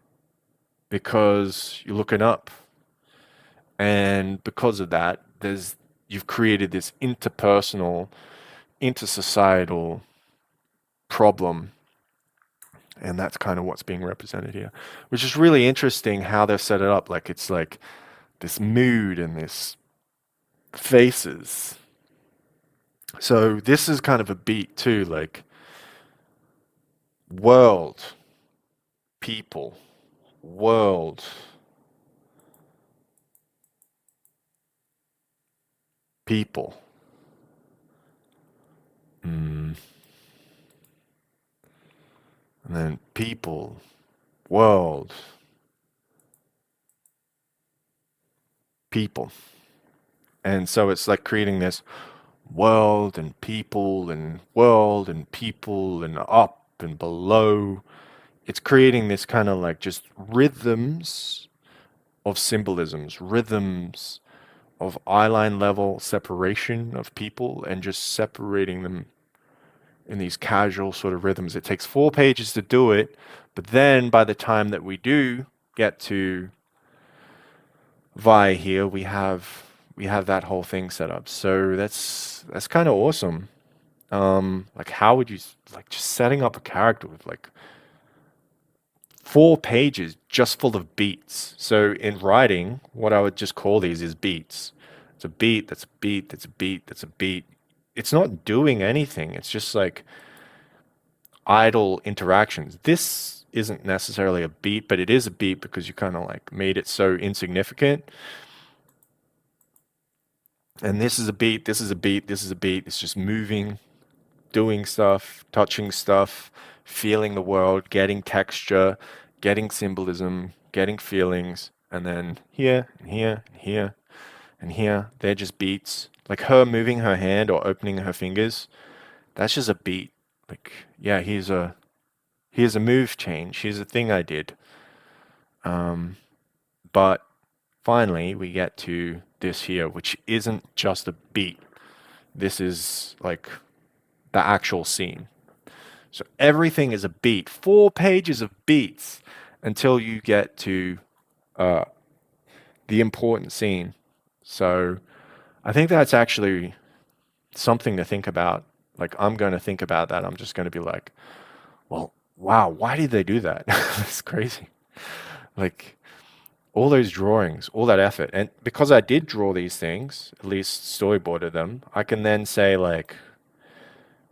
because you're looking up. And because of that, you've created this interpersonal, intersocietal problem, and that's kind of what's being represented here, which is really interesting how they've set it up. Like it's like this mood and this faces. So this is kind of a beat too, like world, people, world, people. Mm. And then people, world, people. And so it's like creating this world and people and up and below. It's creating this kind of like just rhythms of symbolisms, rhythms of eyeline level separation of people and just separating them in these casual sort of rhythms. It takes 4 pages to do it, but then by the time that we do get to Vi here, we have that whole thing set up. So that's kind of awesome. Like how would you like just setting up a character with like 4 pages just full of beats. So in writing, what I would just call these is beats. It's a beat, that's a beat, that's a beat, that's a beat. It's not doing anything. It's just like idle interactions. This isn't necessarily a beat, but it is a beat because you kind of like made it so insignificant. And this is a beat, this is a beat, this is a beat. It's just moving, doing stuff, touching stuff, feeling the world, getting texture, getting symbolism, getting feelings, and then here and here and here and here, they're just beats. Like her moving her hand or opening her fingers, that's just a beat. Like, yeah, here's a move change. Here's a thing I did. Um, but finally, we get to this here, which isn't just a beat. This is like the actual scene. So everything is a beat. 4 pages of beats until you get to uh, the important scene. So I think that's actually something to think about. Like I'm going to think about that. I'm just going to be like, well, wow, why did they do that? That's crazy. Like all those drawings, all that effort. And because I did draw these things, at least storyboarded them, I can then say like,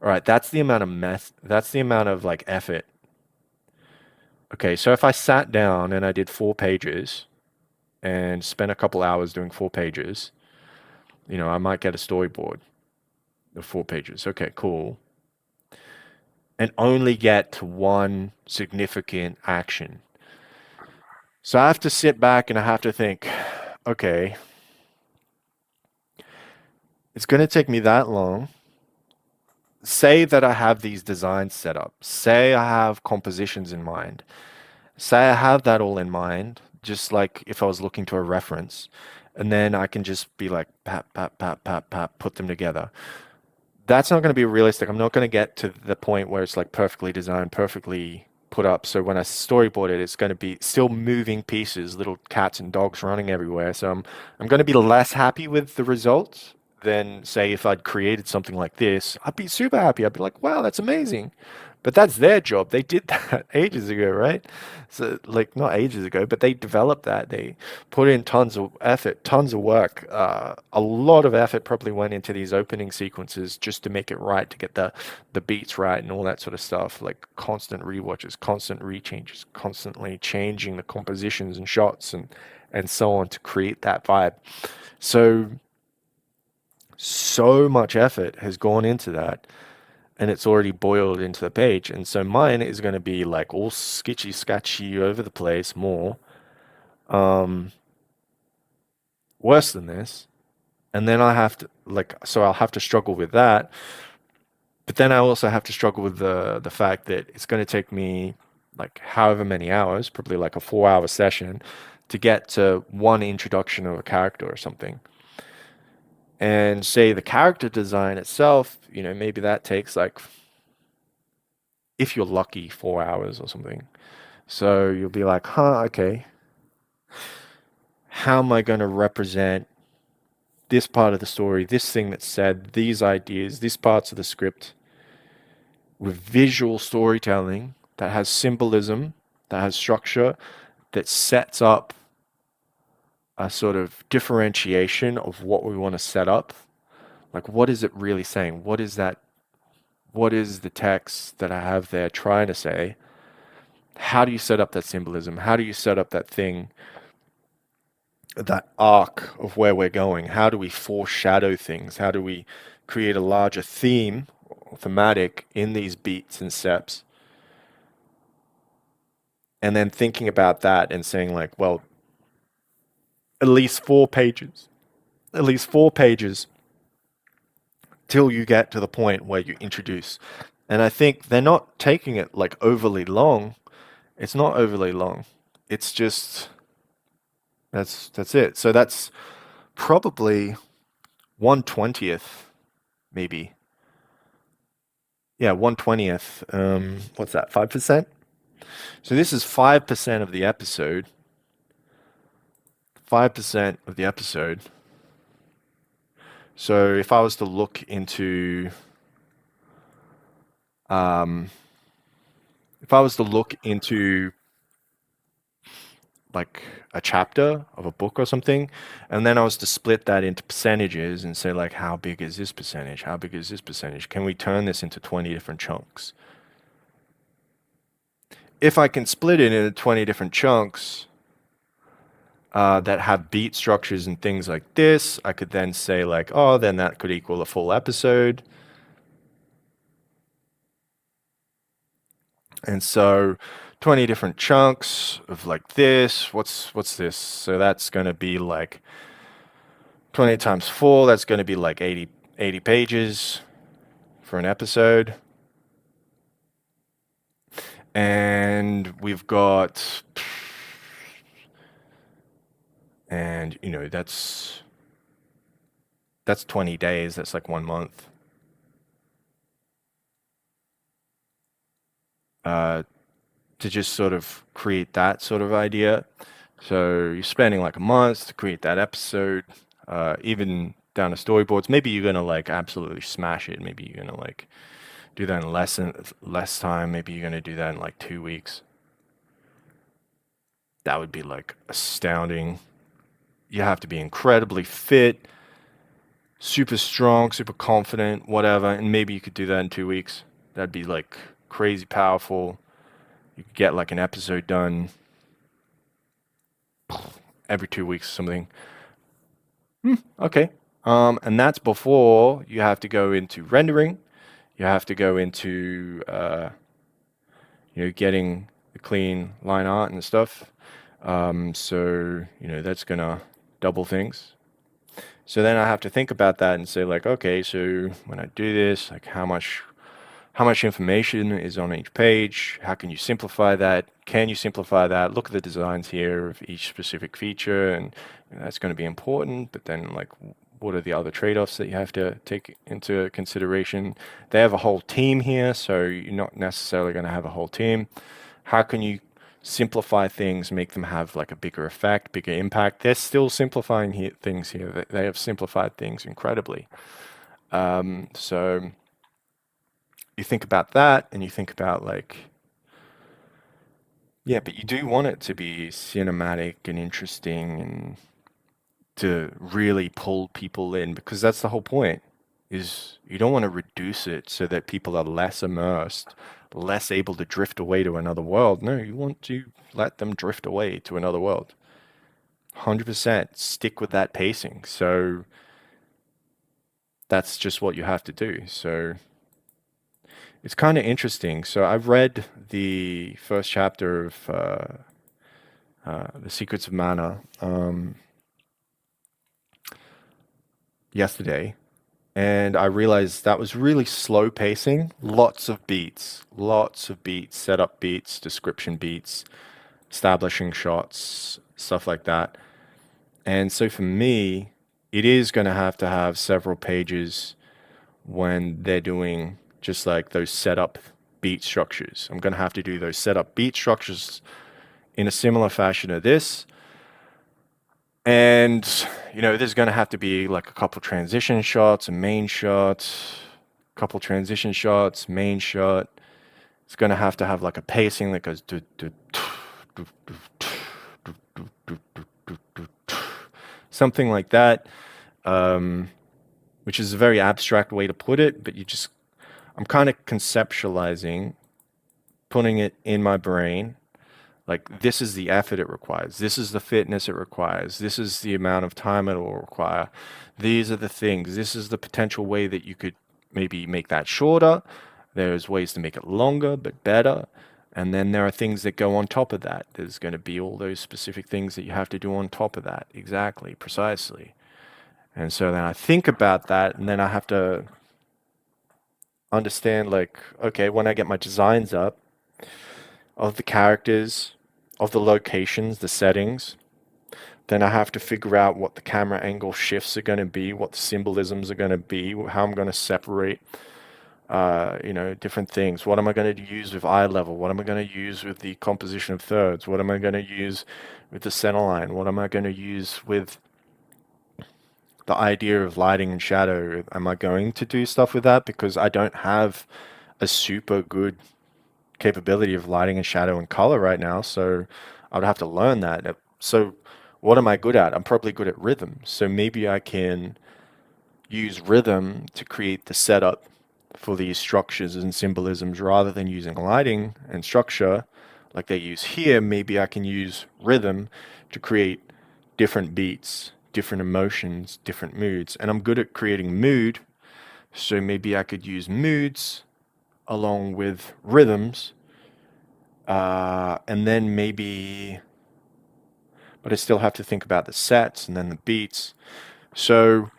all right, that's the amount of that's the amount of like effort. Okay, so if I sat down and I did 4 pages and spent a couple hours doing 4 pages, I might get a storyboard of 4 pages. Okay, cool. And only get to one significant action. So I have to sit back and I have to think, okay, it's going to take me that long. Say that I have these designs set up. Say I have compositions in mind. Say I have that all in mind, just like if I was looking to a reference. And then I can just be like, pat, pat, pat, pat, pat, put them together. That's not going to be realistic. I'm not going to get to the point where it's like perfectly designed, perfectly put up. So when I storyboard it, it's going to be still moving pieces, little cats and dogs running everywhere. So I'm going to be less happy with the results than say if I'd created something like this. I'd be super happy. I'd be like, wow, that's amazing. But that's their job. They did that ages ago, right? So like not ages ago, but they developed that. They put in tons of effort, tons of work. A lot of effort probably went into these opening sequences just to make it right, to get the beats right and all that sort of stuff. Like constant rewatches, constant rechanges, constantly changing the compositions and shots and so on to create that vibe. So much effort has gone into that and it's already boiled into the page. And so mine is going to be like all sketchy, sketchy over the place, more worse than this. And then I have to like, so I'll have to struggle with that. But then I also have to struggle with the fact that it's going to take me like however many hours, probably like a 4 hour session, to get to one introduction of a character or something. And say the character design itself, maybe that takes like, if you're lucky, 4 hours or something. So you'll be like, huh, okay, how am I going to represent this part of the story, this thing that's said, these ideas, these parts of the script with visual storytelling that has symbolism, that has structure, that sets up a sort of differentiation of what we want to set up. Like, what is it really saying? What is that? What is the text that I have there trying to say? How do you set up that symbolism? How do you set up that thing, that arc of where we're going? How do we foreshadow things? How do we create a larger theme, or thematic in these beats and steps? And then thinking about that and saying, like, well, at least 4 pages, at least 4 pages till you get to the point where you introduce. And I think they're not taking it like overly long. It's not overly long. It's just that's it. So that's probably 1/20th, maybe. Yeah, 1/20th. What's that? 5%? So this is 5% of the episode. 5% of the episode. So if I was to look into um, if I was to look into like a chapter of a book or something, and then I was to split that into percentages and say like, how big is this percentage? How big is this percentage? Can we turn this into 20 different chunks? If I can split it into 20 different chunks that have beat structures and things like this, I could then say like, oh, then that could equal a full episode. And so 20 different chunks of like this. What's this? So that's going to be like 20 times 4, that's going to be like 80 pages for an episode. And we've got, and that's 20 days, that's like 1 month. To just sort of create that sort of idea. So you're spending like a month to create that episode, even down to storyboards. Maybe you're gonna like absolutely smash it. Maybe you're gonna like do that in less time. Maybe you're gonna do that in like 2 weeks. That would be like astounding. You have to be incredibly fit, super strong, super confident, whatever, and maybe you could do that in 2 weeks. That'd be like crazy powerful. You could get like an episode done every 2 weeks or something. Okay. And that's before you have to go into rendering. You have to go into getting the clean line art and stuff. So that's gonna double things. So then I have to think about that and say like, okay, so when I do this, like how much information is on each page? How can you simplify that? Can you simplify that? Look at the designs here of each specific feature, and that's going to be important. But then, like, what are the other trade-offs that you have to take into consideration? They have a whole team here, so you're not necessarily going to have a whole team. How can you simplify things, make them have like a bigger effect, bigger impact? They're still simplifying things here. They have simplified things incredibly. So you think about that and you think about like, yeah, but you do want it to be cinematic and interesting and to really pull people in, because that's the whole point, is you don't want to reduce it so that people are less immersed, less able to drift away to another world. No, you want to let them drift away to another world. 100% stick with that pacing. So that's just what you have to do. So it's kind of interesting. So I've read the first chapter of The Secrets of Mana yesterday, And I realized that was really slow pacing. Lots of beats, setup beats, description beats, establishing shots, stuff like that. And so for me, it is going to have several pages when they're doing just like those setup beat structures. I'm going to have to do those setup beat structures in a similar fashion to this. And, there's going to have to be like a couple transition shots, a main shot, couple transition shots, main shot. It's going to have like a pacing that goes something like that, which is a very abstract way to put it, but I'm kind of conceptualizing, putting it in my brain. Like, this is the effort it requires. This is the fitness it requires. This is the amount of time it will require. These are the things. This is the potential way that you could maybe make that shorter. There's ways to make it longer, but better. And then there are things that go on top of that. There's going to be all those specific things that you have to do on top of that. Exactly, precisely. And so then I think about that, and then I have to understand, like, okay, when I get my designs up of the characters, of the locations, the settings, then I have to figure out what the camera angle shifts are going to be, what the symbolisms are going to be, how I'm going to separate, different things. What am I going to use with eye level? What am I going to use with the composition of thirds? What am I going to use with the center line? What am I going to use with the idea of lighting and shadow? Am I going to do stuff with that? Because I don't have a super good capability of lighting and shadow and color right now, so I would have to learn that. So what am I good at? I'm probably good at rhythm. So maybe I can use rhythm to create the setup for these structures and symbolisms rather than using lighting and structure like they use here. Maybe I can use rhythm to create different beats, different emotions, different moods. And I'm good at creating mood, so maybe I could use moods along with rhythms, and then maybe, but I still have to think about the sets and then the beats. So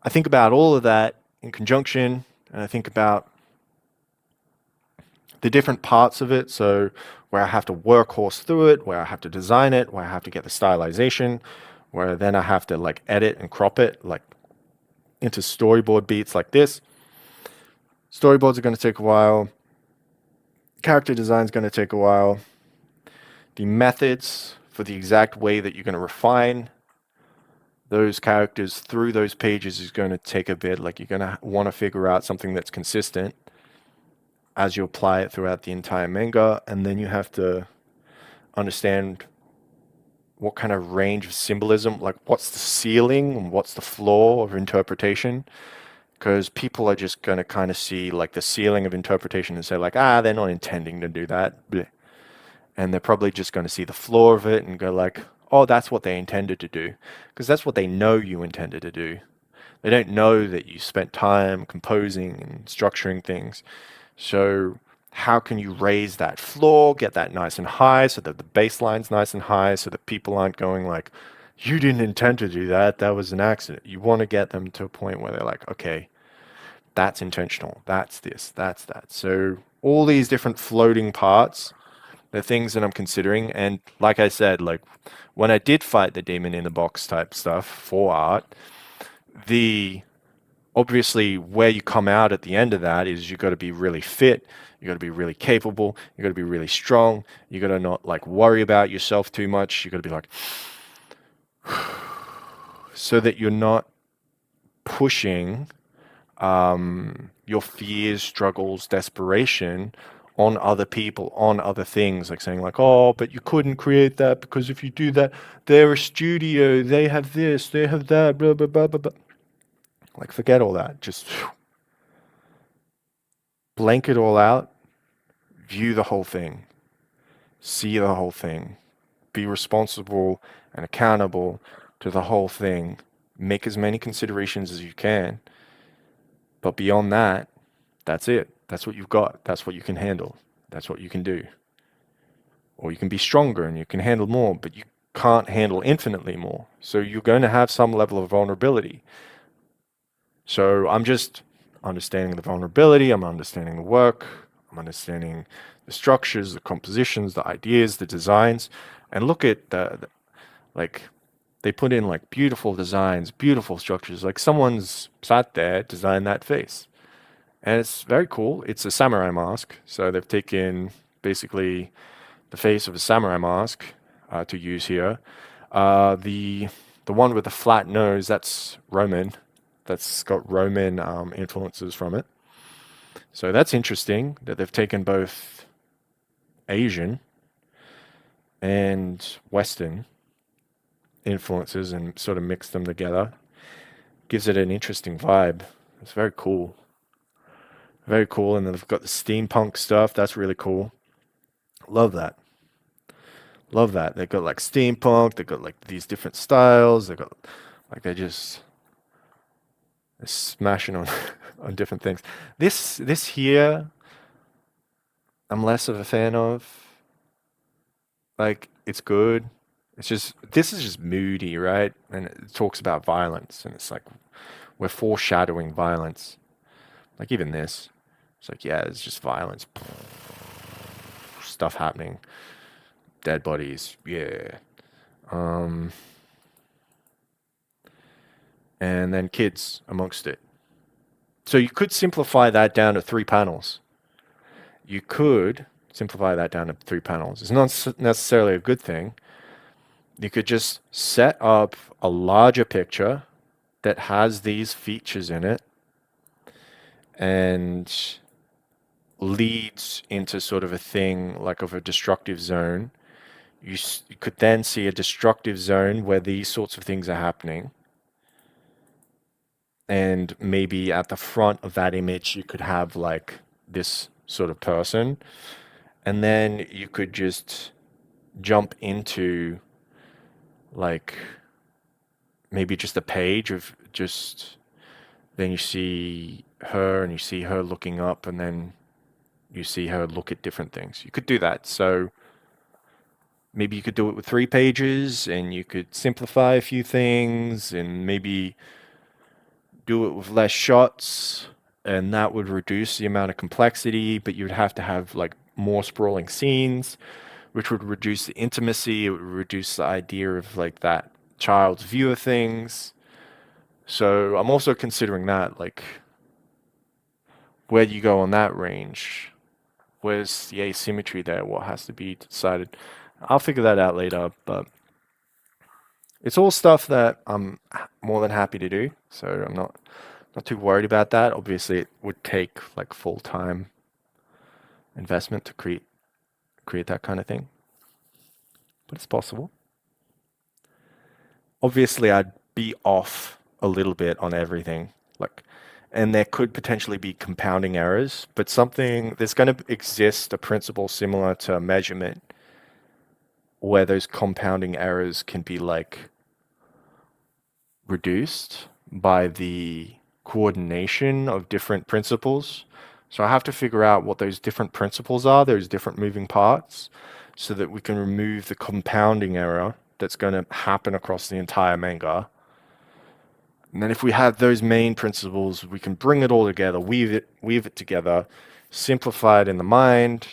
I think about all of that in conjunction, and I think about the different parts of it. So where I have to workhorse through it, where I have to design it, where I have to get the stylization, where then I have to like edit and crop it like into storyboard beats like this. Storyboards are going to take a while. Character design is going to take a while. The methods for the exact way that you're going to refine those characters through those pages is going to take a bit. Like, you're going to want to figure out something that's consistent as you apply it throughout the entire manga, and then you have to understand what kind of range of symbolism, like what's the ceiling and what's the floor of interpretation, because people are just going to kind of see like the ceiling of interpretation and say like, they're not intending to do that. Bleh. And they're probably just going to see the floor of it and go like, oh, that's what they intended to do, because that's what they know you intended to do. They don't know that you spent time composing and structuring things. So how can you raise that floor, get that nice and high so that the baseline's nice and high so that people aren't going like, you didn't intend to do that, that was an accident. You want to get them to a point where they're like, okay, that's intentional, that's this, that's that. So all these different floating parts, the things that I'm considering. And like I said, like when I did fight the demon in the box type stuff for art, the obviously where you come out at the end of that is you got to be really fit, you got to be really capable, you got to be really strong, you got to not like worry about yourself too much, you got to be like so that you're not pushing your fears, struggles, desperation on other people, on other things, like saying like, oh, but you couldn't create that because if you do that, they're a studio, they have this, they have that, blah, blah, blah, blah, blah. Like, forget all that. Just blank it all out, view the whole thing, see the whole thing, be responsible and accountable to the whole thing, make as many considerations as you can. But beyond that, that's it. That's what you've got. That's what you can handle. That's what you can do. Or you can be stronger and you can handle more, but you can't handle infinitely more. So you're going to have some level of vulnerability. So I'm just understanding the vulnerability, I'm understanding the work, I'm understanding the structures, the compositions, the ideas, the designs, and look at like they put in like beautiful designs, beautiful structures. Like someone's sat there, designed that face. And it's very cool. It's a samurai mask. So they've taken basically the face of a samurai mask to use here. The one with the flat nose, that's Roman. That's got Roman influences from it. So that's interesting that they've taken both Asian and Western influences and sort of mixed them together. Gives it an interesting vibe. It's very cool. Very cool. And then they've got the steampunk stuff. That's really cool. Love that. Love that. They've got like steampunk. They've got like these different styles. They've got like they're smashing on on different things. This here, I'm less of a fan of. Like it's good. It's just this is just moody, right? And it talks about violence, and it's like we're foreshadowing violence. Like even this, it's like yeah, it's just violence, stuff happening, dead bodies, yeah. Um, and then kids amongst it. So you could simplify that down to three panels. You could simplify that down to three panels. It's not necessarily a good thing. You could just set up a larger picture that has these features in it and leads into sort of a thing like of a destructive zone. You could then see a destructive zone where these sorts of things are happening. And maybe at the front of that image, you could have like this sort of person. And then you could just jump into like maybe just a page of just then you see her and you see her looking up and then you see her look at different things. You could do that. So maybe you could do it with three pages and you could simplify a few things and maybe do it with less shots and that would reduce the amount of complexity, but you'd have to have like more sprawling scenes, which would reduce the intimacy, it would reduce the idea of like that child's view of things. So I'm also considering that, like, where do you go on that range? Where's the asymmetry there? What has to be decided? I'll figure that out later, but it's all stuff that I'm more than happy to do. So I'm not too worried about that. Obviously, it would take like full-time investment to create that kind of thing, but it's possible. Obviously, I'd be off a little bit on everything, like, and there could potentially be compounding errors, but something there's going to exist a principle similar to measurement where those compounding errors can be like reduced by the coordination of different principles. So I have to figure out what those different principles are, those different moving parts, so that we can remove the compounding error that's going to happen across the entire manga. And then if we have those main principles, we can bring it all together, weave it together, simplify it in the mind,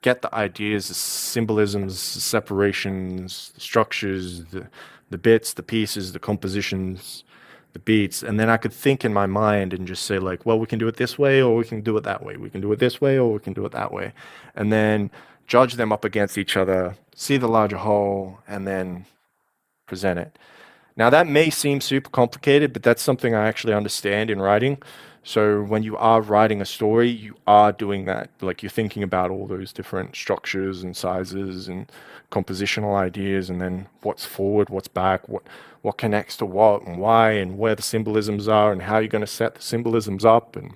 get the ideas, the symbolisms, the separations, the structures, the bits, the pieces, the compositions, the beats, and then I could think in my mind and just say like, well, we can do it this way or we can do it that way. We can do it this way or we can do it that way. And then judge them up against each other, see the larger whole, and then present it. Now that may seem super complicated, but that's something I actually understand in writing. So when you are writing a story, you are doing that. Like you're thinking about all those different structures and sizes and compositional ideas, and then what's forward, what's back, what connects to what and why, and where the symbolisms are, and how you're going to set the symbolisms up, and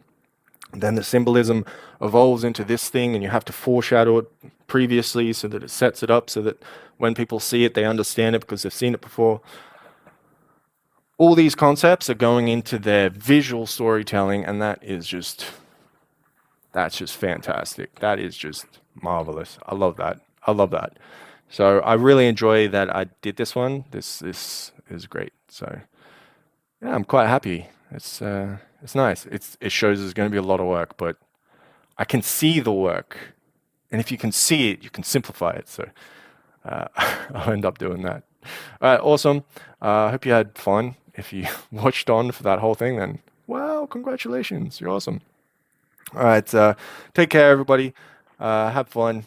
then the symbolism evolves into this thing, and you have to foreshadow it previously so that it sets it up so that when people see it, they understand it because they've seen it before. All these concepts are going into their visual storytelling, and that's just fantastic. That is just marvelous. I love that. I love that. So I really enjoy that I did this one. This is great. So yeah, I'm quite happy. It's nice. It shows there's going to be a lot of work, but I can see the work, and if you can see it, you can simplify it. So I'll end up doing that. All right, awesome. I hope you had fun. If you watched on for that whole thing, then wow, congratulations, you're awesome. All right, take care, everybody. Have fun.